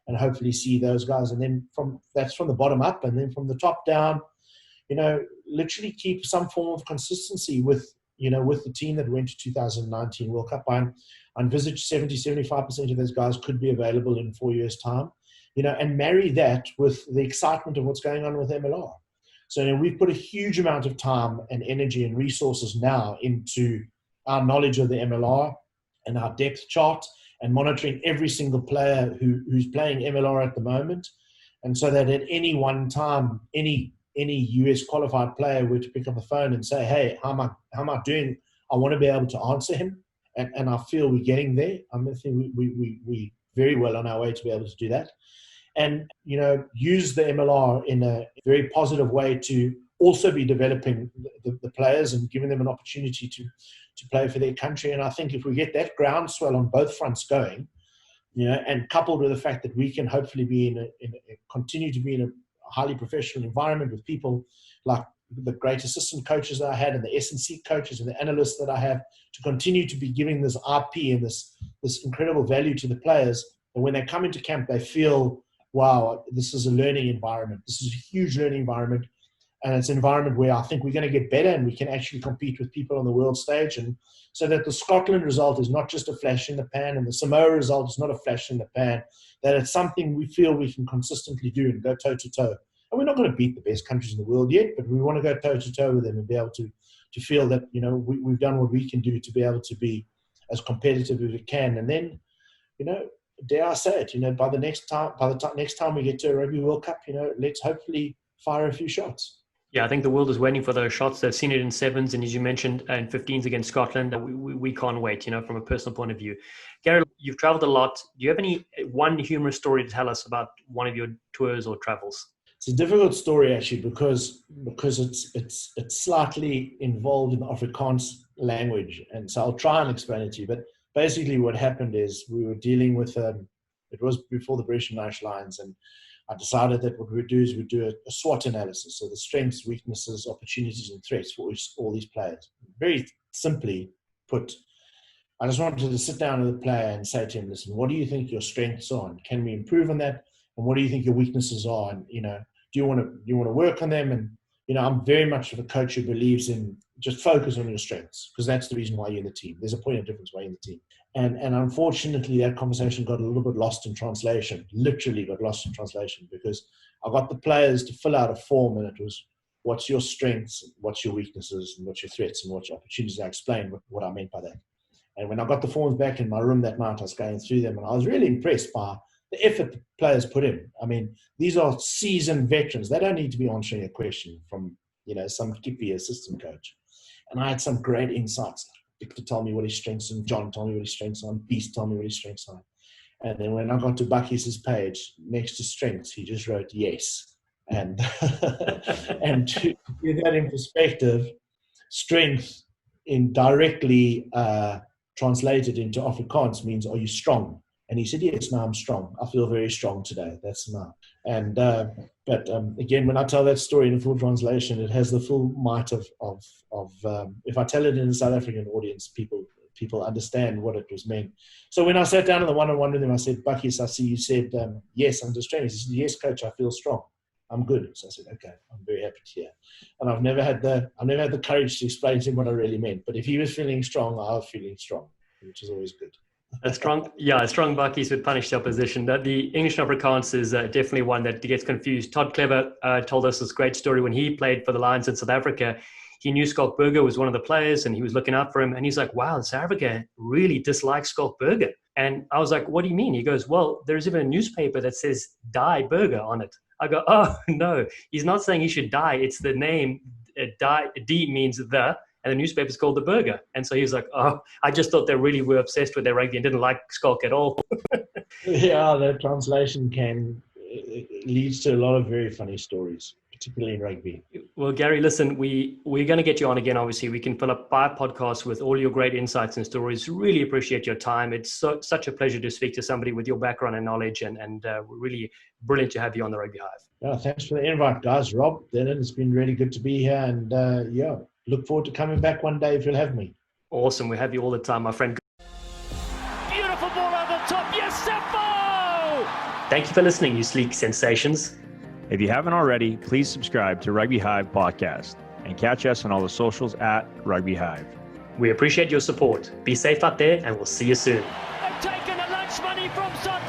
and hopefully see those guys. And then that's from the bottom up, and then from the top down, literally keep some form of consistency with the team that went to 2019 World Cup. I envisage 70-75% of those guys could be available in 4 years' time, and marry that with the excitement of what's going on with MLR. So we've put a huge amount of time and energy and resources now into our knowledge of the MLR, and our depth chart and monitoring every single player who's playing MLR at the moment. And so that at any one time, any US qualified player were to pick up the phone and say, hey, how am I doing? I want to be able to answer him. And I feel we're getting there. I think we very well on our way to be able to do that. And, use the MLR in a very positive way to also be developing the players and giving them an opportunity to play for their country. And I think if we get that groundswell on both fronts going, and coupled with the fact that we can hopefully be continue to be in a highly professional environment with people like the great assistant coaches that I had and the S&C coaches and the analysts that I have, to continue to be giving this RP and this incredible value to the players. And when they come into camp, they feel, wow, this is a learning environment. This is a huge learning environment. And it's an environment where I think we're going to get better and we can actually compete with people on the world stage. And so that the Scotland result is not just a flash in the pan and the Samoa result is not a flash in the pan, that it's something we feel we can consistently do and go toe-to-toe. And we're not going to beat the best countries in the world yet, but we want to go toe-to-toe with them and be able to feel that, we've done what we can do to be able to be as competitive as we can. And then, dare I say it, by the next time we get to a Rugby World Cup, let's hopefully fire a few shots. Yeah, I think the world is waiting for those shots. They've seen it in sevens, and as you mentioned, in 15s against Scotland. We can't wait, from a personal point of view. Gary, you've traveled a lot. Do you have one humorous story to tell us about one of your tours or travels? It's a difficult story actually because it's slightly involved in the Afrikaans language, and so I'll try and explain it to you. But basically, what happened is we were dealing with it was before the British National Lions, and I decided that what we'd do is we'd do a SWOT analysis, so the strengths, weaknesses, opportunities, and threats for all these players. Very simply put, I just wanted to sit down with the player and say to him, listen, what do you think your strengths are? And can we improve on that? And what do you think your weaknesses are? And, do you want to work on them? And, I'm very much of a coach who believes in just focus on your strengths, because that's the reason why you're in the team. There's a point of difference why you're in the team. And unfortunately, that conversation got a little bit lost in translation, literally got lost in translation, because I got the players to fill out a form, and it was, what's your strengths, what's your weaknesses, and what's your threats, and what's your opportunities. I explained what I meant by that. And when I got the forms back in my room that night, I was going through them, and I was really impressed by the effort the players put in. I mean, these are seasoned veterans. They don't need to be answering a question from, some kippy assistant coach. And I had some great insights. Victor told me what his strengths are, and John told me what his strengths are, and Beast told me what his strengths are. And then when I got to Bucky's page, next to strengths, he just wrote yes. And and to put that in perspective, strength directly translated into Afrikaans means, are you strong? And he said, yes, now I'm strong. I feel very strong today. That's now. And but again, when I tell that story in full translation, it has the full might of if I tell it in a South African audience, people understand what it was meant. So when I sat down in the one-on-one with him, I said, Bucky, I see you said, yes, I'm just training. He said, yes, coach, I feel strong. I'm good. So I said, okay, I'm very happy to hear. And I've never had the courage to explain to him what I really meant. But if he was feeling strong, I was feeling strong, which is always good. A strong Buckies would punish the opposition. The English and Afrikaans is definitely one that gets confused. Todd Clever told us this great story when he played for the Lions in South Africa. He knew Schalk Burger was one of the players, and he was looking out for him. And he's like, wow, South Africa really dislikes Schalk Burger. And I was like, what do you mean? He goes, well, there's even a newspaper that says Die Burger on it. I go, oh, no, he's not saying he should die. It's the name, D means the, and the newspaper's called The Burger. And so he was like, oh, I just thought they really were obsessed with their rugby and didn't like Schalk at all. Yeah, the translation leads to a lot of very funny stories, particularly in rugby. Well, Gary, listen, we're going to get you on again, obviously. We can fill up 5 podcasts with all your great insights and stories. Really appreciate your time. It's such a pleasure to speak to somebody with your background and knowledge, and really brilliant to have you on the Rugby Hive. Yeah, thanks for the invite, guys. Rob, Dallen, it's been really good to be here, and look forward to coming back one day if you'll have me. Awesome. We have you all the time, my friend. Beautiful ball over the top. Yes, Seppo! Thank you for listening, you sleek sensations. If you haven't already, please subscribe to Rugby Hive Podcast and catch us on all the socials at Rugby Hive. We appreciate your support. Be safe out there, and we'll see you soon. They've taken the lunch money from South